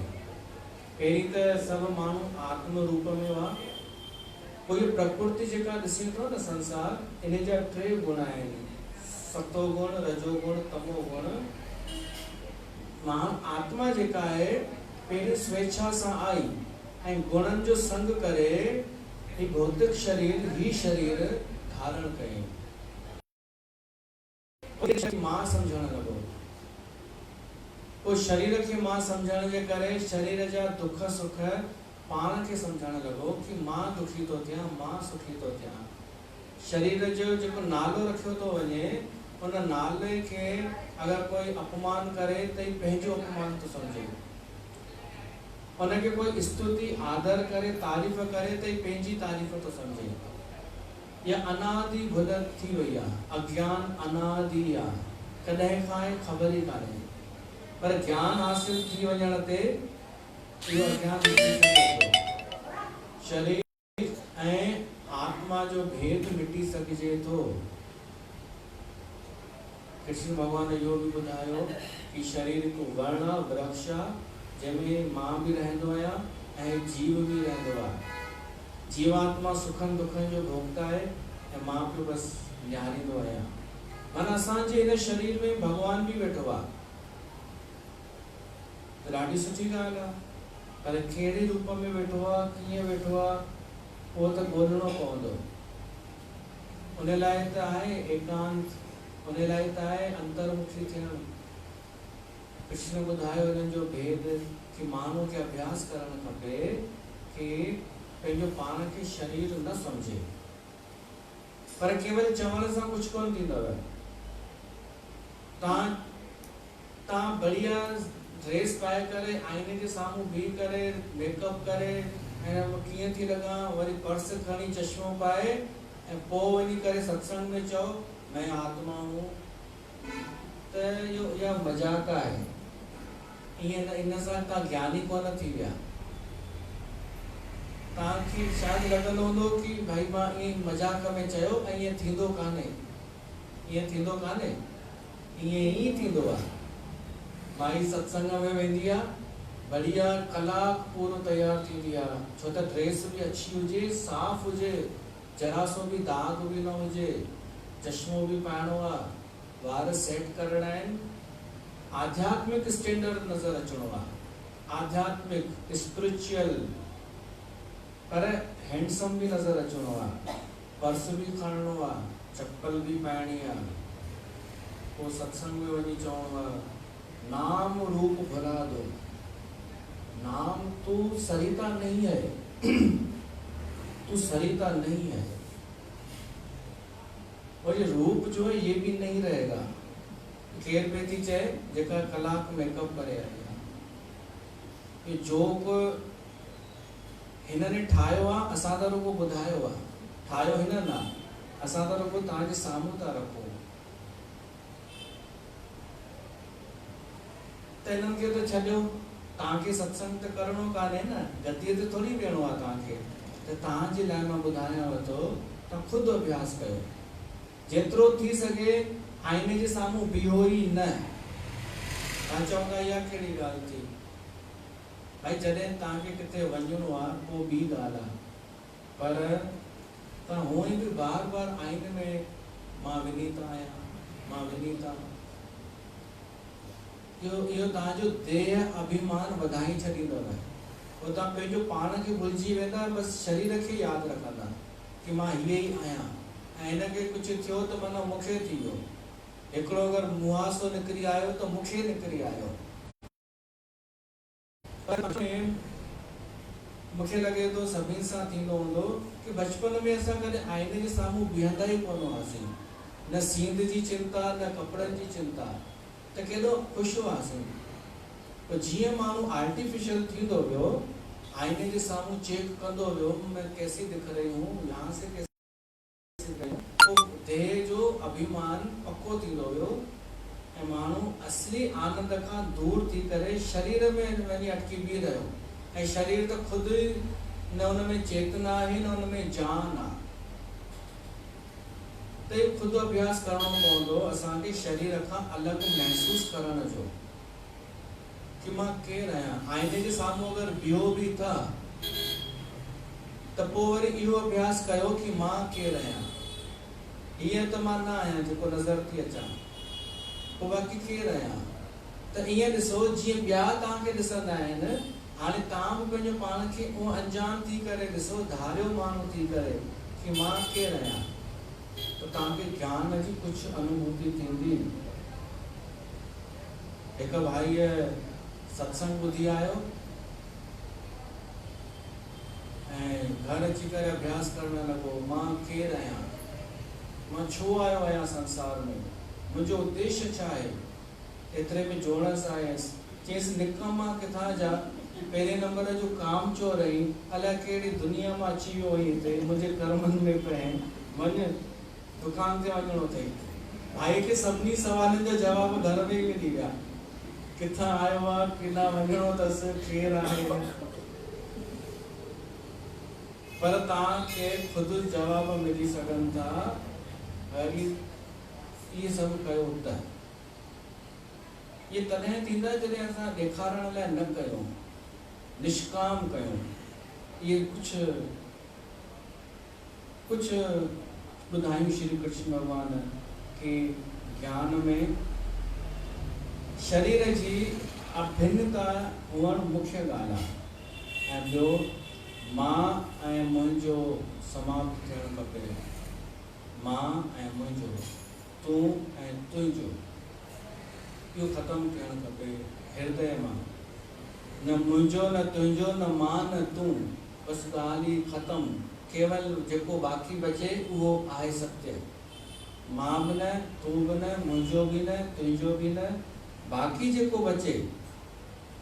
पहिरीं त सभु माण्हू आत्म रूप में हुआ, पोइ प्रकृति जेका ॾिसे थो न संसार, इन जा 3 गुण आहिनि, सतो गुण, रजो गुण, तमो गुण। आत्मा जेका आहे पहिरीं स्वेच्छा सां आई ऐं गुणनि जो संग करे ही भौतिक शरीर ही शरीर धारण कयईं। मां सम्झण लॻो, पोइ शरीर खे मां सम्झण जे करे शरीर जा दुख सुख पाण खे सम्झण लॻो कि मां दुखी थो थियां, मां सुखी थो थियां। शरीर जो जेको नालो रखियो थो वञे, उन नाले खे अगरि कोई अपमान करे त पंहिंजो अपमान थो सम्झे, उनखे कोई स्तुति आदर करे तारीफ़ करे त पंहिंजी तारीफ़ थो सम्झे। या अनादि भुल थी वई आहे, अज्ञान अनादि आहे, कॾहिं खां ख़बर ई कान्हे। पर ज्ञान हासिल थी वञण ते इहो अज्ञान मिटी सघे थो, शरीर ऐं आत्मा जो भेद मिटी सघिजे थो। कृष्ण भगवान ने इहो बि ॿुधायो कि शरीर हिकु वर्ण आहे, वृक्ष आहे, जंहिंमें मां बि रहंदो आहियां ऐं जीव बि रहंदो आहे। जीवात्मा सुखनि दुखनि जो भोगता आहे ऐं मां पियो बसि निहारींदो आहियां। माना असांजे हिन शरीर में भॻवान बि वेठो आहे, त ॾाढी सुठी ॻाल्हि आहे। पर कहिड़े रूप में वेठो आहे, कीअं वेठो आहे, उहो त ॻोल्हणो पवंदो। उन लाइ त आहे एकांत, उन लाइ त आहे अंतर्मुखी थियणु। कृष्ण ॿुधायो हिननि जो भेद कि माण्हू खे अभ्यास करणु खपे कि पंहिंजो पाण खे शरीर न सम्झे। पर केवल चवण सां कुझु कोन थींदव। तव्हां बढ़िया ड्रेस पाए करे आईने जे साम्हूं बीह करे मेकअप करे ऐं कीअं थी लॻां, वरी पर्स खणी चश्मो पाए ऐं पोइ वञी करे सत्संग में चओ मैं आत्मा हूँ, त इहा मज़ाक आहे। ईअं इन सां तव्हां ज्ञानी कोन थी विया। तव्हांखे शायदि लॻंदो हूंदो कि भाई मां ईअं मज़ाक में चयो ऐं ईअं थींदो कान्हे, ईअं थींदो कान्हे, ईअं ई थींदो आहे। माई सत्संग में वेंदी आहे, बढ़िया कलाक पूरो तयार थींदी आहे, छो त ड्रेस बि अच्छी हुजे, साफ़ हुजे, जरा सो बि दाग बि न हुजे, चश्मो बि पाइणो आहे, वार सेट करणा आहिनि, आध्यात्मिक स्टैंडर्ड नज़र अचणो आहे, आध्यात्मिक स्पिरिचुअल, पर हैंडसम बि नज़र अचणो आहे, पर्स बि खणणो आहे, चप्पल बि पाइणी आहे, पोइ सत्संग में वञी चवणो आहे नाम रूप भुला दो, नाम तू सरिता नहीं है, तू सरिता नहीं है, और ये रूप जो है ये भी नहीं रहेगा। केर पे थी चए जेका कलाक मेकअप करे आई आहे, ये जोक हिनने ठाहियो आहे, असां त रुगो ॿुधायो आहे, ठाहियो हिननि आहे, असां त रुगो तव्हांजे साम्हूं था रखो। त हिननि खे त छॾियो, तव्हांखे सत्संग त करणो कान्हे न, गद्दीअ ते थोरी वेहणो आहे तव्हांखे। त तव्हांजे लाइ मां ॿुधायांव थो, तव्हां ख़ुदि अभ्यास कयो, जेतिरो थी सघे आईने जे साम्हूं बीहो ई न। तव्हां चवंदा इहा कहिड़ी ॻाल्हि थी, भाई जॾहिं तव्हांखे किथे वञिणो आहे पोइ ॿी ॻाल्हि आहे, पर तव्हां हूअं ई बि बार बार आईने में मां विनीता आहियां, मां विनीता, इहो तव्हांजो देह अभिमान वधाए छॾींदव। पोइ तव्हां पंहिंजो पाण खे भुलिजी वेंदा, बसि शरीर खे यादि रखंदा कि मां हीअ ई आहियां, ऐं हिनखे कुझु थियो त माना मूंखे थी वियो। हिकिड़ो अगरि मुहासो निकिरी आयो त मूंखे निकिरी आयो। पर मूंखे लॻे थो सभिनी सां थींदो हूंदो कि बचपन में असां कॾहिं आईने जे साम्हूं बीहंदा ई कोन हुआसीं, न सींध जी चिंता न कपिड़नि जी चिंता, त केॾो ख़ुशि हुआसीं। पर जीअं माण्हू आर्टिफिशियल थींदो वियो, आईने जे साम्हूं चेक कंदो वियो, मैं कैसी दिख रही हूँ, यहाँ से कैसी दिख रही हूँ, पोइ देह जो अभिमान पक्को थींदो वियो ऐं माण्हू असली आनंद खां दूर थी करे शरीर में वञी अटकी बीह रहियो। ऐं शरीर त ख़ुदि न हुन में चेतना आहे न हुन में जान आहे। त इहो ख़ुदि अभ्यास करणो पवंदो असांखे शरीर खां अलॻि महसूसु करण जो कि मां केरु आहियां। आईने जे साम्हूं अगरि बीहो बि था त पोइ वरी इहो अभ्यास कयो कि मां केरु आहियां। हीअं त मां न आहियां जेको नज़र थी अचां, पोइ बाक़ी केरु आहियां। त ईअं ॾिसो जीअं ॿिया तव्हांखे ॾिसंदा आहिनि, हाणे तव्हां बि पंहिंजो पाण खे उहो अंजाम थी करे ॾिसो, धारियो माण्हू थी करे कि मां केरु आहियां, तो तव्हांखे ज्ञान जी कुछ अनुभूति थींदी। हिकु भाई सत्संग ॿुधी आयो ऐं घर अची करे अभ्यास करणु लॻो, मां केरु आहियां, मां छो आयो आहियां संसार में, मुंहिंजो उद्देश्य छा आहे। एतिरे में जोड़स आयसि, चयसि निकम्मा किथां जा, पहिरें नंबर जो काम चोर रही, अलाए कहिड़ी दुनिया में अची वियो हुई हिते, मुंहिंजे कर्मनि में पए वञ दुकान ते वञिणो अथई। भाई खे सभिनी सवालनि जा जवाब घर में ई मिली विया, किथां आयो आहे, किथां वञिणो अथसि, केरु आहे। पर तव्हांखे ख़ुदि जवाब मिली सघनि था, वरी इहे सभु कयो त इहे तॾहिं थींदा जॾहिं असां ॾेखारण लाइ न कयूं, निष्काम कयूं। इहे कुझु ॿुधायूं श्री कृष्ण भगवान कि ज्ञान में शरीर जी अभिन्नता हुअणु मुख्य ॻाल्हि आहे। ऐं ॿियो मां ऐं मुंहिंजो समाप्त थियणु खपे। मां ऐं मुंहिंजो, तूं ऐं तुंहिंजो, इहो ख़तमु थियणु खपे हृदय मां। न मुंहिंजो न तुंहिंजो, न मां न तूं, बसि ॻाल्हि ई ख़तमु। केवल जेको बाक़ी बचे उहो आहे सत्य। मां बि न, तूं बि न, मुंहिंजो बि न, तुंहिंजो बि न, बाक़ी जेको बचे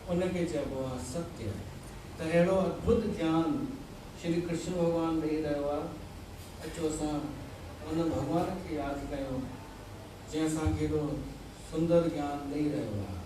उनखे चइबो आहे सत्य। त अहिड़ो अद्भुत ज्ञान श्री कृष्ण भगवान ॾेई रहियो आहे। अचो असां उन भगवान खे यादि कयूं जंहिं असांखे एॾो सुंदर ज्ञान ॾेई रहियो आहे।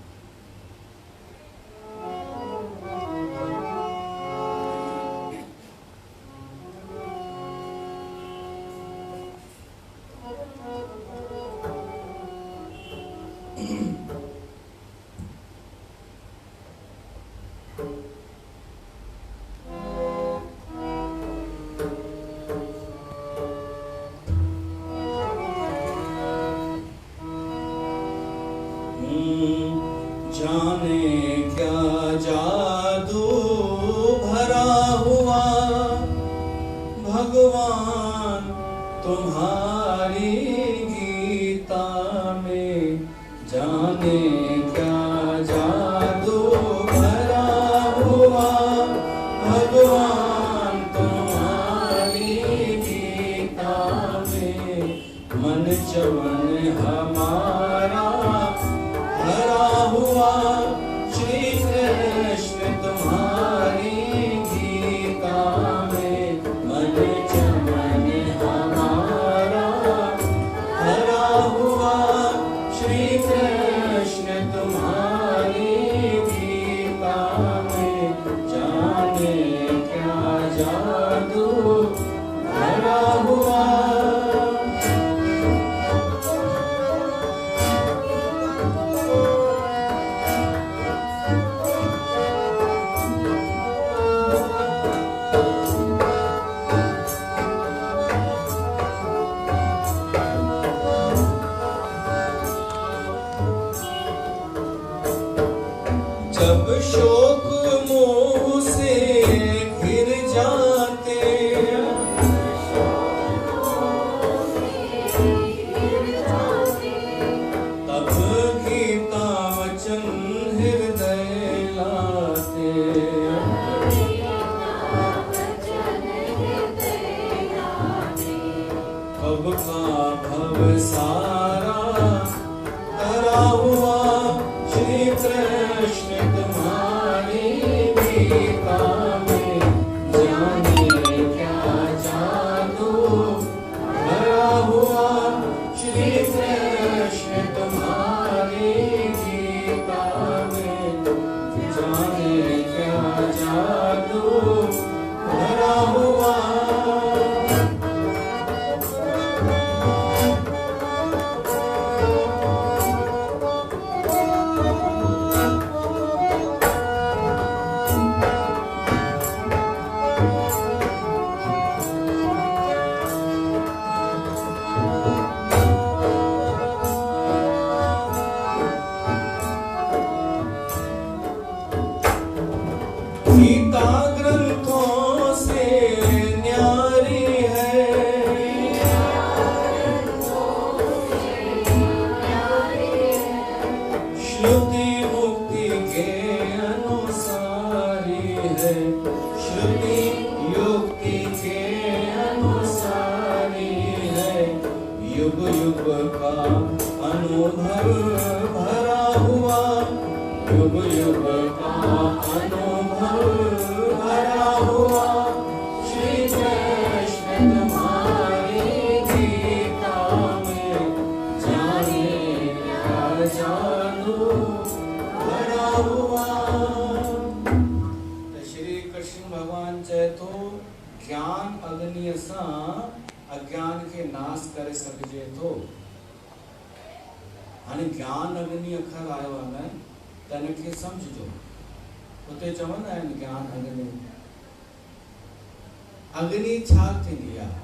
अग्नि छा थींदी आहे?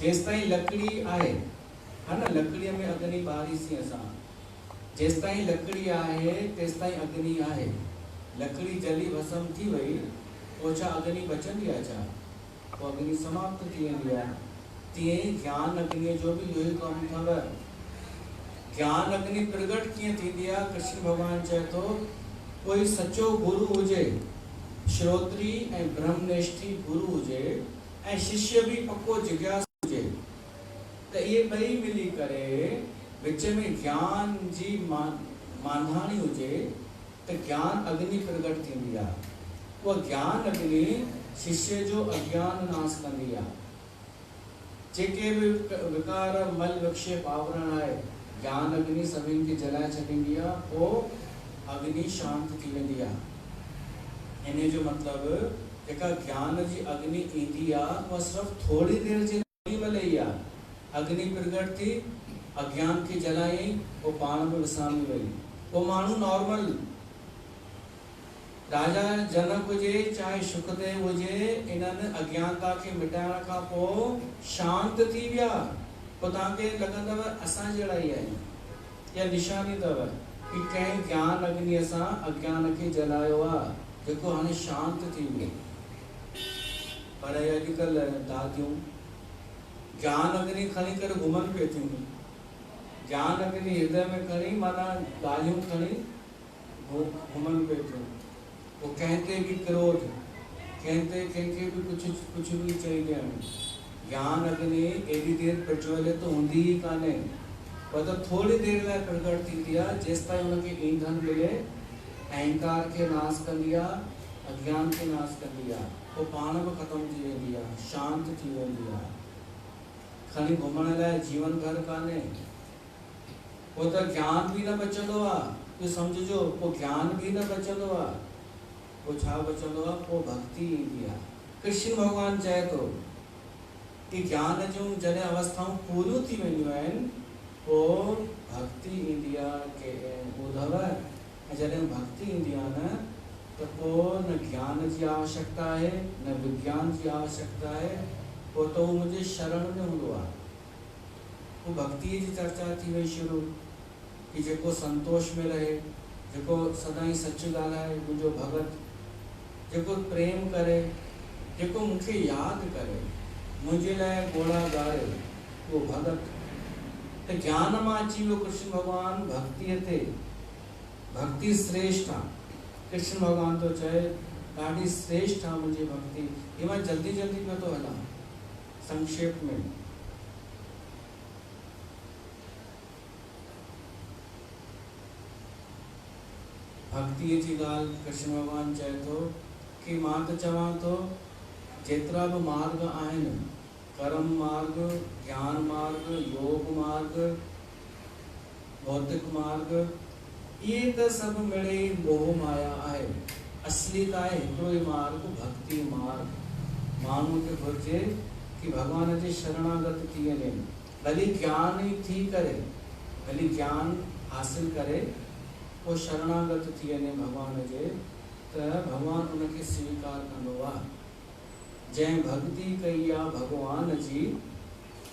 जेसिताईं लकड़ी आहे, है न, लकड़ीअ में अग्नि ॿारीसीं असां, जेसिताईं लकड़ी आहे तेसिताईं अग्नि आहे। लकड़ी जली भस्म थी वई, पोइ छा अग्नि बचंदी आहे छा? पोइ अग्नि समाप्त थी वेंदी आहे। तीअं ज्ञान अग्नि जो बि इहो ई कमु अथव। ज्ञान अग्नि प्रगट कीअं थींदी आहे? कृष्ण भॻवानु चए थो कोई सचो गुरु हुजे, श्रोत्री ऐं ब्रह्मनिष्ठी गुरु हुजे ऐं शिष्य बि पको जिज्ञासु हुजे, त इहे ॿई मिली करे विच में ज्ञान जी मांधाणी हुजे त ज्ञान अग्नि प्रगट थींदी आहे। उहा ज्ञान अग्नि शिष्य जो अज्ञान नाश कंदी आहे। जेके बि विकार मल विक्षेप आवरण आहे, ज्ञान अग्नि सभिनि खे जलाए छॾींदी आहे, पोइ अग्नि शांत थी वेंदी आहे। इन जो मतिलबु जेका ज्ञान जी अग्नि ईंदी आहे उहा सिर्फ़ु थोरी देरि जे महिल ई आहे। अग्नि प्रगट थी, अज्ञान खे जलायई, पोइ पाण बि विसामी वई, पोइ माण्हू नॉर्मल, राजा जनक हुजे चाहे सुखदेव हुजे, इन्हनि अज्ञानता खे मिटाइण खां पोइ शांत थी विया। पोइ तव्हांखे लॻंदव असां जहिड़ा ई आहियूं। इहा निशानी अथव कि कंहिं ज्ञान अग्नि सां अज्ञान खे जलायो आहे, जेको हाणे शांत थी वियो। पर अॼुकल्ह दादियूं ज्ञान अग्नि खणी करे घुमनि पिए थियूं। ज्ञान अग्नि हृदय में खणी माना ॻाल्हियूं खणी घुमनि पिए थियूं। पोइ कंहिं ते बि क्रोध, कंहिंखे बि कुझु बि चई ॾियणु। ज्ञान अग्नि एॾी देरि प्रज्वलित हूंदी ई कान्हे, पर त थोरी देरि लाइ प्रकट थींदी आहे, जेसिताईं हुनखे ईंधन मिले। अहंकार खे नाश कंदी आहे, अज्ञान खे नाश कंदी आहे, पोइ पाण बि ख़तमु थी वेंदी आहे, शांत थी वेंदी आहे। खणी घुमण लाइ जीवन घर कान्हे। पोइ त ज्ञान बि न बचंदो आहे, इहो सम्झिजो। पोइ ज्ञान बि न बचंदो आहे, पोइ छा बचंदो आहे? पोइ भक्ति ईंदी आहे। कृष्ण भॻवानु चए थो कि ज्ञान जूं जॾहिं अवस्थाऊं पूरियूं थी वेंदियूं आहिनि, पोइ भक्ति ईंदी आहे। के ॿुधव, ऐं जॾहिं भक्ति ईंदी आहे न, त पोइ न ज्ञान जी आवश्यकता आहे, न विज्ञान जी आवश्यकता आहे। पोइ त उहो मुंहिंजे शरण में हूंदो आहे। पोइ भक्तीअ जी चर्चा थी वई शुरू, कि जेको संतोष में रहे, जेको सदाईं सच ॻाल्हाए, मुंहिंजो भगत, जेको प्रेम करे, जेको मूंखे यादि करे, मुंहिंजे लाइ घोड़ा ॻारे, उहो भगत। त ज्ञान मां अची वियो कृष्ण भॻवानु भक्तीअ ते। भक्ति श्रेष्ठ आहे। कृष्ण भॻवानु थो चए ॾाढी श्रेष्ठ आहे मुंहिंजी भक्ति। ये मां जल्दी जल्दी पियो थो हलां, संक्षेप में। भक्तीअ जी ॻाल्हि कृष्ण भॻवानु चए थो कि मां त चवां थो जेतिरा बि मार्ग आहिनि, कर्म मार्ग, ज्ञान मार्ग, योग मार्ग, भौतिक मार्ग, इहे त सभु मिड़े मोह माया आहे। असली त आहे हिकिड़ो ई मार्ग, भक्ति मार्ग। माण्हू खे घुरिजे कि भॻवान जे शरणागत थी वञे, भली ज्ञान ई थी करे, भली ज्ञान हासिल करे, पोइ शरणागत थी वञे भॻवान जे, त भॻवानु उनखे स्वीकार कंदो आहे। जंहिं भक्ति कई आहे भॻवान जी,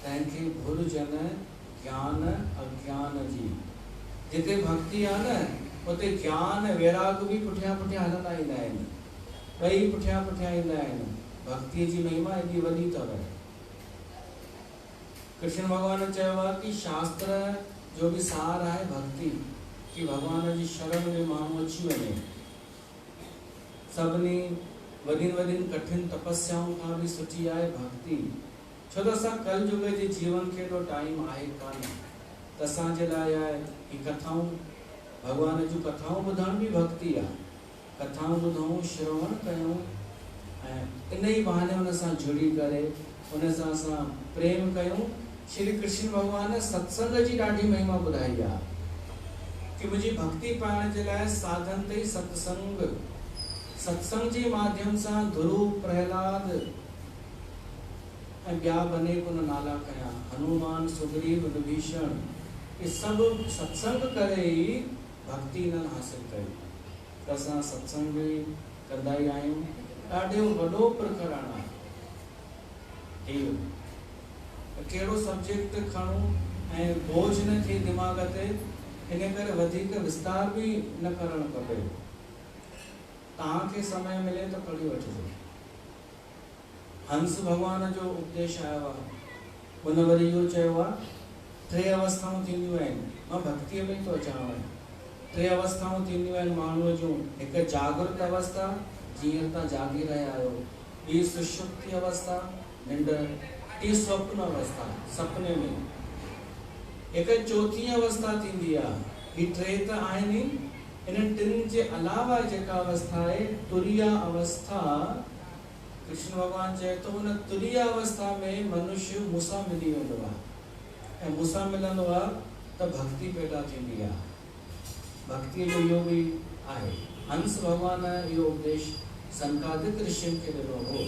तंहिंखे भुलजनि ज्ञान अज्ञान जी। जिते भक्ति आहे न, उते ज्ञान वैराग बि पुठियां पुठियां हलंदा ईंदा आहिनि, ॿई पुठियां पुठियां ईंदा आहिनि। भक्तीअ जी महिमा एॾी वॾी अथव। कृष्ण भॻवानु चयो आहे कि शास्त्र जो बि सार आहे भक्ति, कि भॻवान जी शरण में माण्हू अची वञे। सभिनी वॾियुनि कठिन तपस्याउनि खां बि सुठी आहे भक्ति। छो त असां कलयुग जे जीवन खे एॾो टाइम आहे कान, त असांजे लाइ आहे कि कथाऊं, भॻवान जूं कथाऊं ॿुधण बि भक्ति आहे। कथाऊं ॿुधूं, श्रवण कयूं, ऐं इन ई बहाने हुन सां जुड़ी करे हुन सां असां प्रेम कयूं। श्री कृष्ण भॻवानु सत्संग जी ॾाढी महिमा ॿुधाई आहे कि मुंहिंजी भक्ति पाइण जे लाइ साधन अथई सत्संग। सत्संग जे माध्यम सां ध्रुव, प्रहलाद ऐं ॿिया बने कुन नाला कया, हनुमान, सुग्रीव, विभीषण, ये सभु सत्संग करे ई भक्ति न हासिल कई। त असां सत्संग बि कंदा ई आहियूं। ॾाढो वॾो प्रकरण आहे। कहिड़ो सब्जेक्ट खणूं ऐं बोझ न थिए दिमाग़ ते, इन करे वधीक विस्तार बि न करणु खपे। तव्हांखे समय मिले त पढ़ी वठिजो। हंस भगवान जो उपदेश आयो आहे, उन वरी इहो चयो आहे 3 अवस्थाऊं थींदियूं आहिनि। मां भक्तीअ में थो अचांव। 3 अवस्थाऊं थींदियूं आहिनि माण्हूअ जूं। हिकु जागृत अवस्था, जीअं तव्हां जागी रहिया आहियो। ॿी सुषुप्ति अवस्था, निंड। टी स्वप्न अवस्था, सपने में। हिकु चौथी अवस्था थींदी आहे। ही 3 त आहिनि। इन 3 जे अलावा जेका अवस्था आहे तुरिया अवस्था, कृष्ण भगवान चए थो उन तुरिया अवस्था में मनुष्य मूंसां मिली वेंदो आहे। ऐं मूंसां मिलंदो आहे त भक्ति पैदा थींदी आहे। भक्ति जो इहो बि आहे। हंस भगवान इहो उपदेश संकादिक ऋषियुनि खे ॾिनो हो।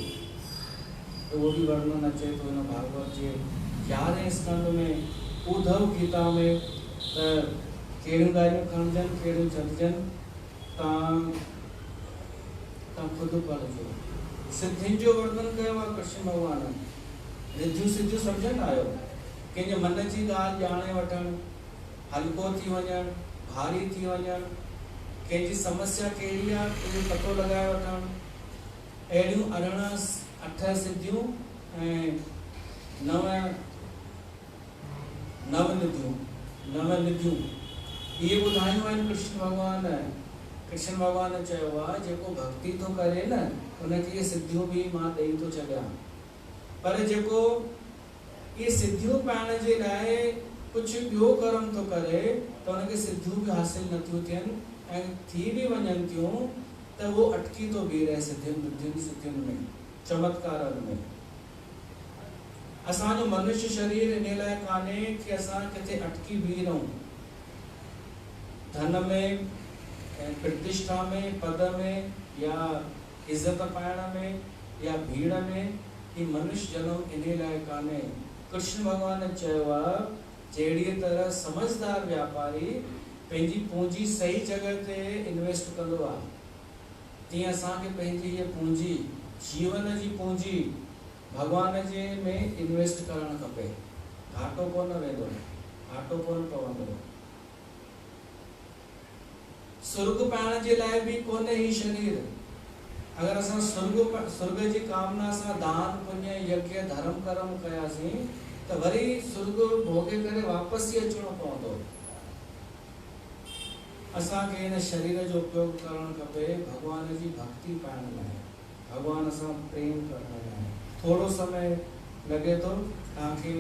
उहो बि वर्णन अचे थो हिन भागवत जे 11वें स्कंद में, उद्धव गीता में। त कहिड़ियूं ॻाल्हियूं खणजनि, कहिड़ियूं छॾिजनि, तव्हां ख़ुदि पढ़िजो। सिद्धियुनि जो वर्णन कयो आहे कृष्ण भगवान। रिद्धियूं सिद्धियूं सम्झंदा आहियो? कंहिंजे मन जी ॻाल्हि ॼाणे वठणु, हल्को थी वञणु, भारी थी वञणु, कंहिंजी समस्या कहिड़ी आहे उहो पतो लॻाए वठणु। अहिड़ियूं 8 सिद्धियूं ऐं 9 निधियूं इहे ॿुधायूं आहिनि कृष्ण भगवान। कृष्ण भगवान चयो आहे जेको भक्ति थो करे न, उनखे इहे सिद्धियूं बि मां ॾेई थो छॾियां। पर जेको इहे सिद्धियूं पाइण जे लाइ कुझु ॿियो कर्म थो करे, त उनखे सिद्धियूं बि हासिल नथियूं थियनि ऐं थी बि वञनि थियूं, त उहो अटकी थो बीह रहे सिद्धियुनि में, चमत्कारनि में। असांजो मनुष्य शरीर इन लाइ कान्हे कि असां किथे अटकी बीह रहूं। धन में, प्रतिष्ठा में, पद में, या इज्जत पाइण में, या भीड़ में, ही मनुष्य जन्म इन लाइ कान्हे। कृष्ण भगवान चयो आहे जहिड़ी तरह समझदार व्यापारी पंहिंजी पूंजी सही जगह ते इन्वेस्ट कंदो आहे, तीअं असांखे पंहिंजी हीअ पूंजी, जीवन जी पूंजी भगवान जे में इन्वेस्ट करणु खपे। घाटो कोन वेंदो, घाटो कोन पवंदो। स्वर्ग पाइण जे लाइ बि कोन्हे ही शरीर। अगर असां स्वर्ग जी कामना सां दान पुण्य यज्ञ धर्म कर्म कयासीं त वरी स्वर्ग भोगे करे वापसि ई अचणो पवंदो। असांखे हिन शरीर जो उपयोग करणु खपे भगवान जी भक्ति पाइण लाइ, भगवान सां प्रेम करण लाइ। थोरो समय लॻे थो, तव्हांखे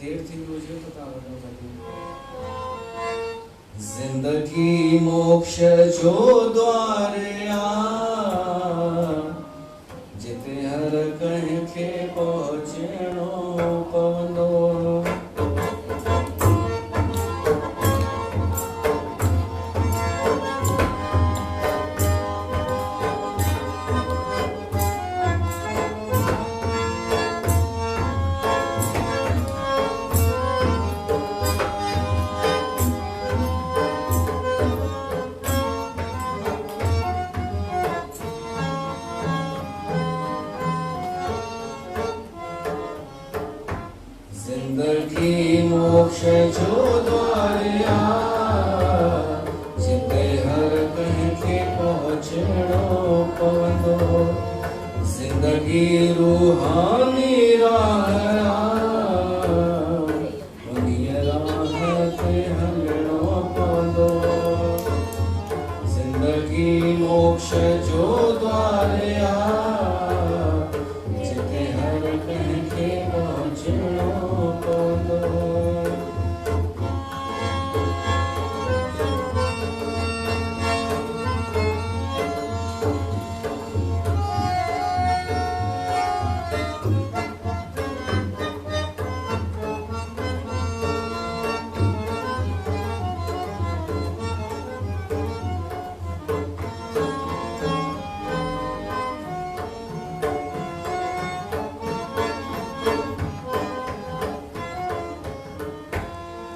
देरि थींदी हुजे त तव्हां वञो भली। जिंदगी मोक्ष जो द्वार जिते हर कंहिंखे पहुचणो पवंदो। मोक्ष जो द्वार जिते हर कंहिंखे पहुचणो पवंदो। जिंदगी रूहानी राह उन्हीअ राह ते हलणो पवंदो। जिंदगी मोक्ष जो द्वार जिते हर कंहिंखे पहुचणो पवंदो।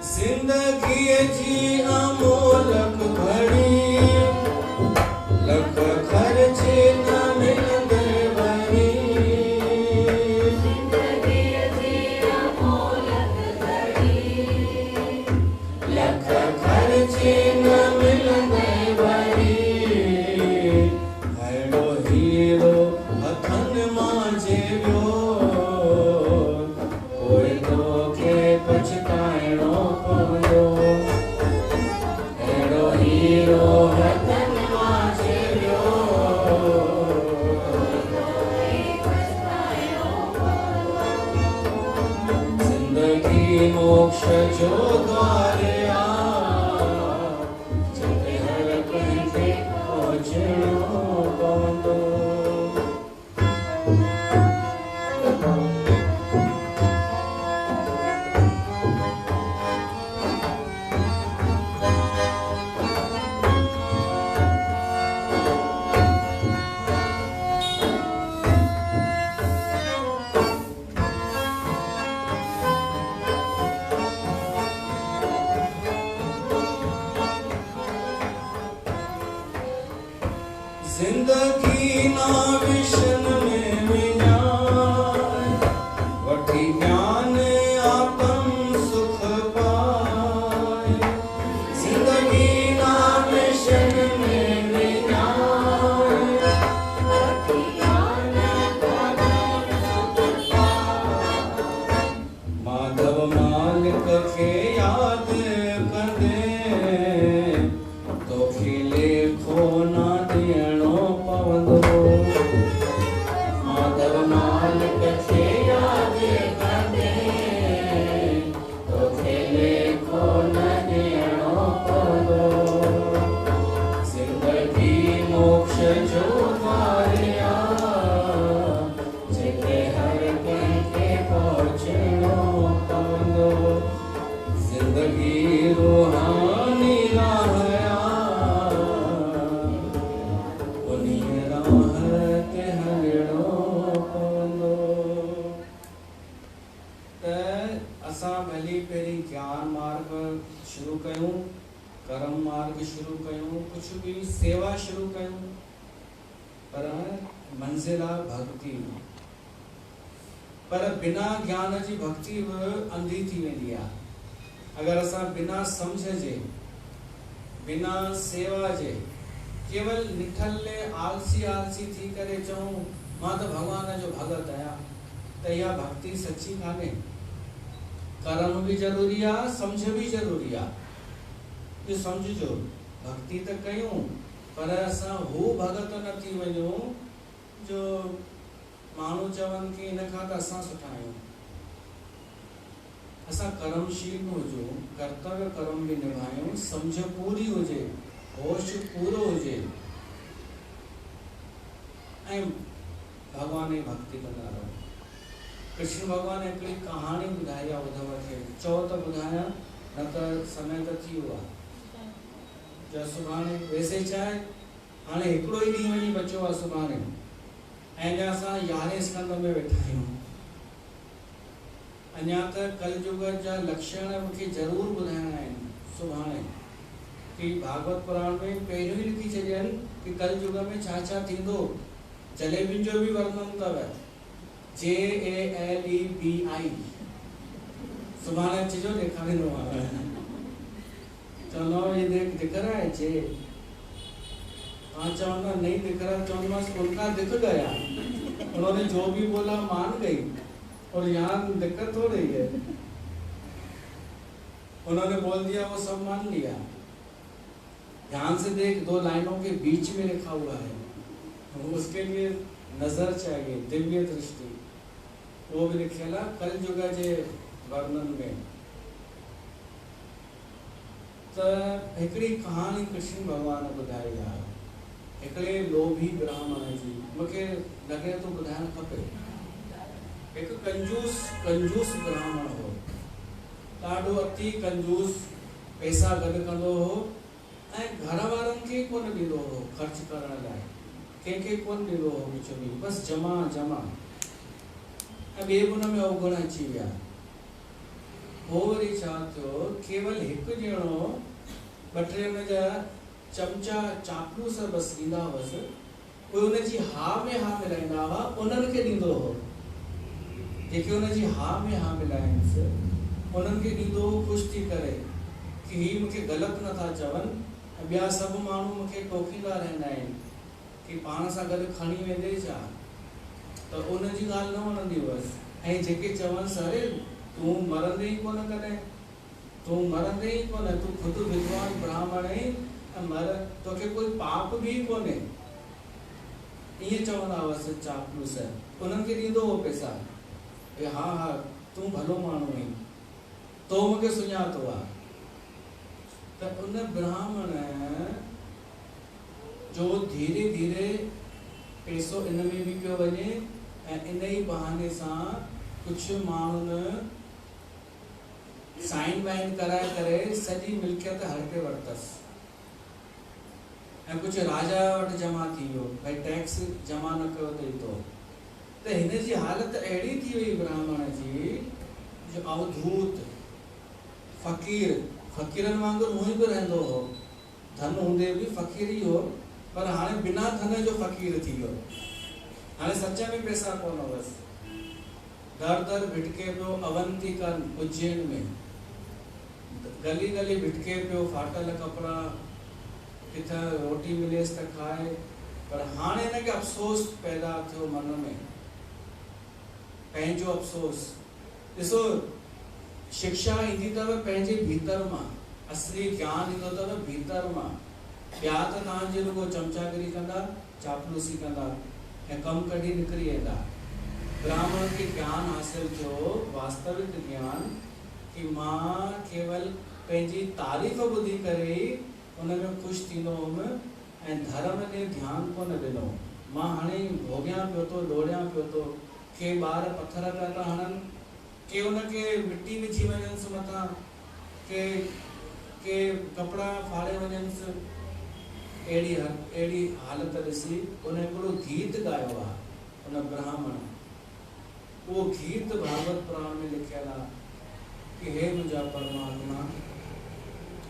जिंदगी जी अमोलक घड़ी लख खर्चे न मिलंदे वरी। जिंदगी जी अमोलक जिंदगी ना विशन में विञान वठी ज्ञान आत्म सुख पाए जिंदगी ना विशन में विञान वठी ज्ञान आत्म सुख पाए माधव मालिक के याद कंदे तो खिले खो ना देणो पवंदो माधव मालिक के याद कंदे तो खिले खो ना देणो पवंदो जिंदगी मोक्ष जो द्वारिया जेके हर कंहिंखे पहुचणो पवंदो जिंदगी रूहानी राह ज्ञान मार्ग शुरू कयूं कर्म मार्ग शुरू कयूं कुछ भी सेवा शुरू कयूं पर मंजिल आ भक्ति पर बिना ज्ञान जी भक्ति अंधी थी वेंदी आहे अगर असां बिना समझ जे बिना सेवा जे केवल निठल्ले आलसी आलसी थी करे चऊं मां तो भगवान जो भगत आहियां त इहा भक्ति सच्ची कान्हे कर्म भी जरूरी आ समझ भी जरूरी आ ये समझो भक्ति तो कयूं पर असां हू भगत न थी वञूं जो माण्हू चवनि कि इन खां त असां सुठा आहियूं असां कर्मशील हुजूं कर्तव्य कर्म भी निभायूं समझ पूरी हुजे होश पूरो हुजे ऐं भगवान जी भक्ति कंदा रहो कृष्ण भगवान हिकिड़ी कहानी ॿुधाई आहे उद्धव खे चओ त ॿुधायां न त समय त थी वियो आहे जो सुभाणे वैसे छा आहे हाणे हिकिड़ो ई ॾींहुं वञी बचियो आहे सुभाणे ऐं अञा असां 11 स्कंद में वेठा आहियूं अञा त कलयुग जा लक्षण मूंखे ज़रूरु ॿुधाइणा आहिनि सुभाणे कि भागवत पुराण में पहिरियों ई लिखी छॾिया आहिनि कि कलयुग में छा छा थींदो जलेबियुनि जो बि वर्णन अथव JALEBI सुभाणे अचिजो ॾेखारींदो आहे चवंदो ये दिख रहा है जे हाँ चवंदा नहीं दिख रहा चवंदोमांसि उनका दिख गया उन्होंने जो भी बोला मान गई और यहाँ दिक्कत हो रही है उन्होंने बोल दिया वो सब मान लिया ध्यान से देख 2 लाइनों के बीच में लिखा हुआ है उसके लिए नजर चाहिए दिव्य दृष्टि वो भी लिखेला कलयुग जे वर्णन में त हिकिड़ी कहानी कृष्ण भगवान ॿुधाई आहे हिकिड़े लोभी ब्राह्मण जी मूंखे लॻे थो ॿुधाइणु खपे हिकु कंजूस ब्राह्मण हो ॾाढो अति कंजूस पैसा गॾु कंदो हो ऐं घर वारनि खे कोन ॾींदो हो ख़र्च करण लाइ कंहिंखे कोन ॾींदो हो कुझु बि बसि जमा ऐं ॿिए हुन में अवगुण अची विया हो वरी छा थियो केवल हिकु ॼणो 2-3 हुन जा चमचा चापलूस बसि ॾींदा हुअसि उहे हुनजी हा में हा मिलाईंदा हुआ उन्हनि खे ॾींदो हो जेके हुनजी हा में हा मिलाइनिसि उन्हनि खे ॾींदो हो ख़ुशि थी करे कि हीअ मूंखे ग़लति नथा चवनि ऐं ॿिया सभु माण्हू मूंखे टोकींदा रहंदा आहिनि कि पाण सां गॾु खणी वेंदे छा त उनजी ॻाल्हि न वणंदी हुअसि ऐं जेके चवनि अरे तूं मरंदे ई कोन कॾहिं तूं मरंदे ई कोन तूं ख़ुदि विद्वान ब्राह्मण आहीं ऐं तोखे कोई पाप बि कोन्हे ईअं चवंदा हुअसि चापलूस उन्हनि खे ॾींदो हो पैसा हा तूं भलो माण्हू आहीं तो मूंखे सुञातो आहे त उन ब्राह्मण जो धीरे धीरे पैसो इन में बि पियो वञे ऐं इन ई बहाने सां कुझु माण्हुनि साइन वाइन कराए करे सॼी मिल्कियत हड़पे वरितसि ऐं कुझु राजा वटि जमा थी वियो भई टैक्स जमा न कयो अथई तो त हिन जी हालत अहिड़ी थी वई ब्राह्मण जी जो अवधूत फ़क़ीरनि वांगुरु हूअं बि रहंदो हो धन हूंदे बि फ़क़ीर ई हो पर हाणे बिना धन जो फ़कीर थी वियो। हाणे सच में पैसा कोन हुअसि, दर दर भिटके पियो अवंतिका उज्जैन में, गली गली भिटके पियो, फाटल कपड़ा, किथां रोटी मिलेसि त खाए। पर हाणे हिनखे अफ़सोस पैदा थियो मन में, पंहिंजो अफ़सोस। ॾिसो, शिक्षा ईंदी अथव पंहिंजे भीतर मां, असली ज्ञान ईंदो अथव भीतर मां। ॿिया त तव्हांजे रुगो चमचागिरी कंदा, चापलूसी कंदा ऐं कमु कढी निकिरी वेंदा। ब्राह्मण खे ज्ञान हासिल थियो, वास्तविक ज्ञान, कि मां केवल पंहिंजी तारीफ़ ॿुधी करे ई उनमें ख़ुशि थींदो हुउमि ऐं धर्म ॾे ध्यानु कोन ॾिनो। मां हाणे भोॻियां पियो थो, लोड़ियां पियो थो, के ॿार पथर पिया था हणनि, के उनखे मिटी विझी वञनिसि मथां, के कपिड़ा फाड़े वञनिसि। अहिड़ी हालत ॾिसी उन हिकिड़ो गीत ॻायो आहे, उन ब्राह्मण। उहो गीत भागवत पुराण में लिखियल आहे कि हे मुंहिंजा परमात्मा,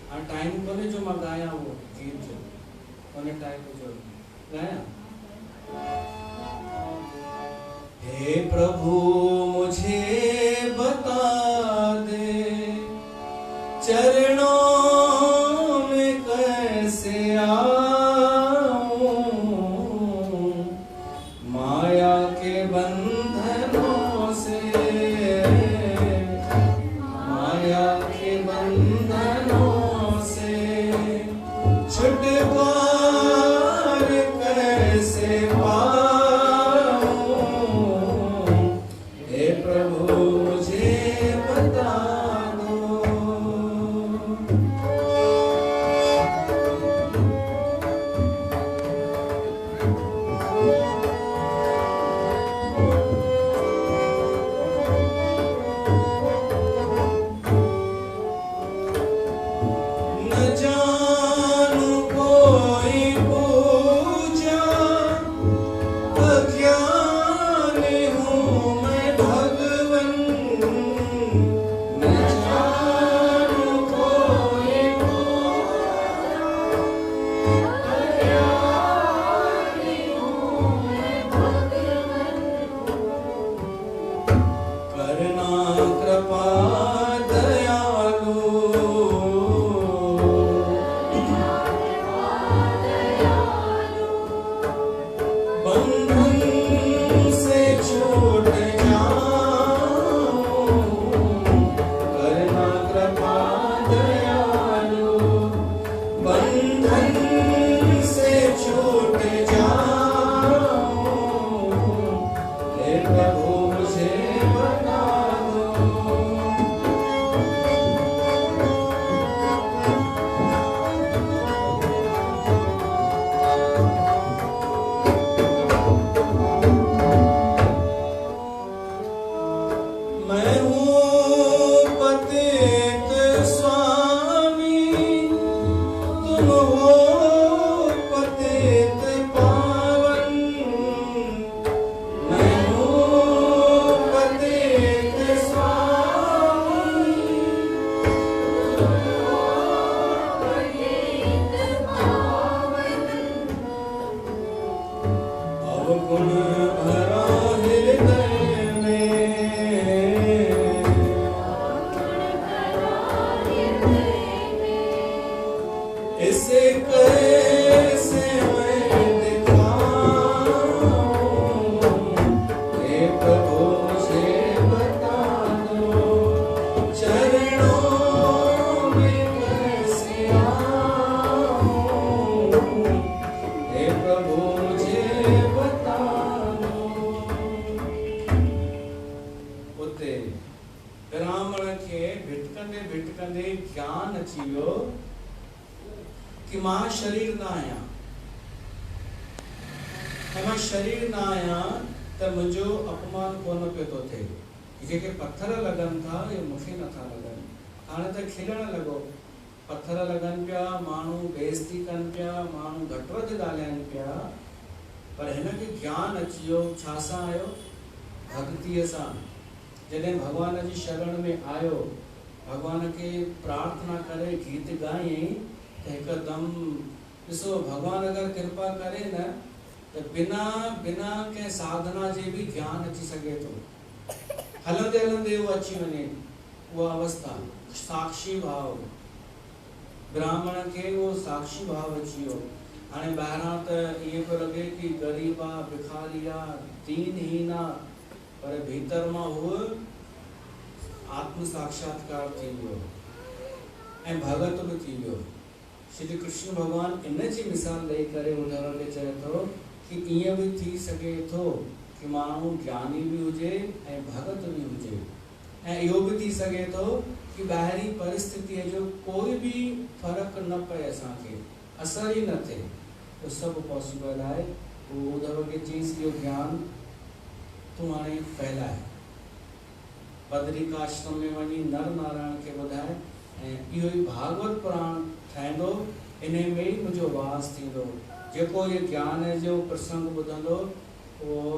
हाणे टाइम कोन्हे जो मां ॻायां उहो गीत जो, उन टाइप जो ॻायां। हे प्रभु मुझे बता दे चरणों में कैसे आऊं, माया के बंधनों से, माया के बंधनों से छुटकारा कैसे पाऊं, हे प्रभु मुझे बता दो। न जानू कोई पूजा, अज्ञान हूँ मैं भगवन, न जानू कोई पूजा, अज्ञान हूँ मैं भगवन, करना कृपा दयालु, बंधन से छूट जाऊं, करना कृपा दयालु, बंधन से छूट जाऊं, हे प्रभु मुझे बता दो। मैं हूँ पतित स्वामी, तुम हो पतित पावन, मैं हूँ पतित स्वामी, तुम हो पतित पावन, अवगुण भरा हृदय में, इसे कैसे मैं दिखाऊं, हे प्रभु मुझे बता दो, चरणों में कैसे आऊं, हे प्रभु मुझे बता दो। उते ब्राह्मण खे भिटकंदे भिटकंदे ज्ञान अची वियो कि मां शरीर न आहियां, ऐं मां शरीर न आहियां त मुंहिंजो अपमान कोन पियो थो थिए। जेके पत्थर लॻनि था इहे मूंखे नथा लॻनि। हाणे त खिलण लॻो, पत्थर लॻनि पिया, माण्हू बेइज़ती कनि पिया, माण्हू घटि वधि ॻाल्हाइनि पिया, पर हिनखे ज्ञान अची वियो। छा सां आयो? भक्तीअ सां। जॾहिं भॻवान जी शरण में आयो, भॻवान खे प्रार्थना करे गीत ॻायईं त हिकदमि ॾिसो भगवान अगर कृपा करे न तो बिना बिना के साधना जे भी ज्ञान अची सके तो, हलंदे हलंदे वो अची वने वो अवस्था साक्षी भाव। ब्राह्मण के वो साक्षी भाव अची वियो। हाणे ॿाहिरां त ईअं पियो लॻे कि ग़रीब आहे, भिखारी आहे, दीनहीन आहे, पर भीतर मां उहो आत्म साक्षात्कार थी वियो ऐं भगत बि थी वियो। श्री कृष्ण भगवान इन जी मिसाल ॾेई करे उद्धव खे चए थो कि ईअं बि थी सघे थो कि माण्हू ज्ञानी बि हुजे ऐं भगत बि हुजे, ऐं इहो बि थी सघे थो कि ॿाहिरी परिस्थितीअ जो कोई भी फ़र्क़ु न पए, असांखे असर ई न थिए, तो सभु पॉसिबल आहे। वो उद्धव खे चईंसि इहो ज्ञान तूं हाणे फैलाए, बद्रिकाश्रम में वञी नर नारायण खे ॿुधाए, ऐं इहो ई भागवत पुराण ठहंदो, इन में ई मुंहिंजो वास थींदो। जेको ये ज्ञान जो प्रसंग ॿुधंदो उहो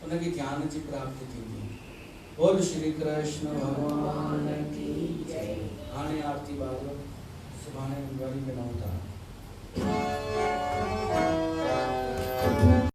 उनखे ज्ञान जी प्राप्ति थींदी। बोल श्री कृष्ण भगवान की जय। हाणे आरती बाजो, सुभाणे वरी मिलूं था।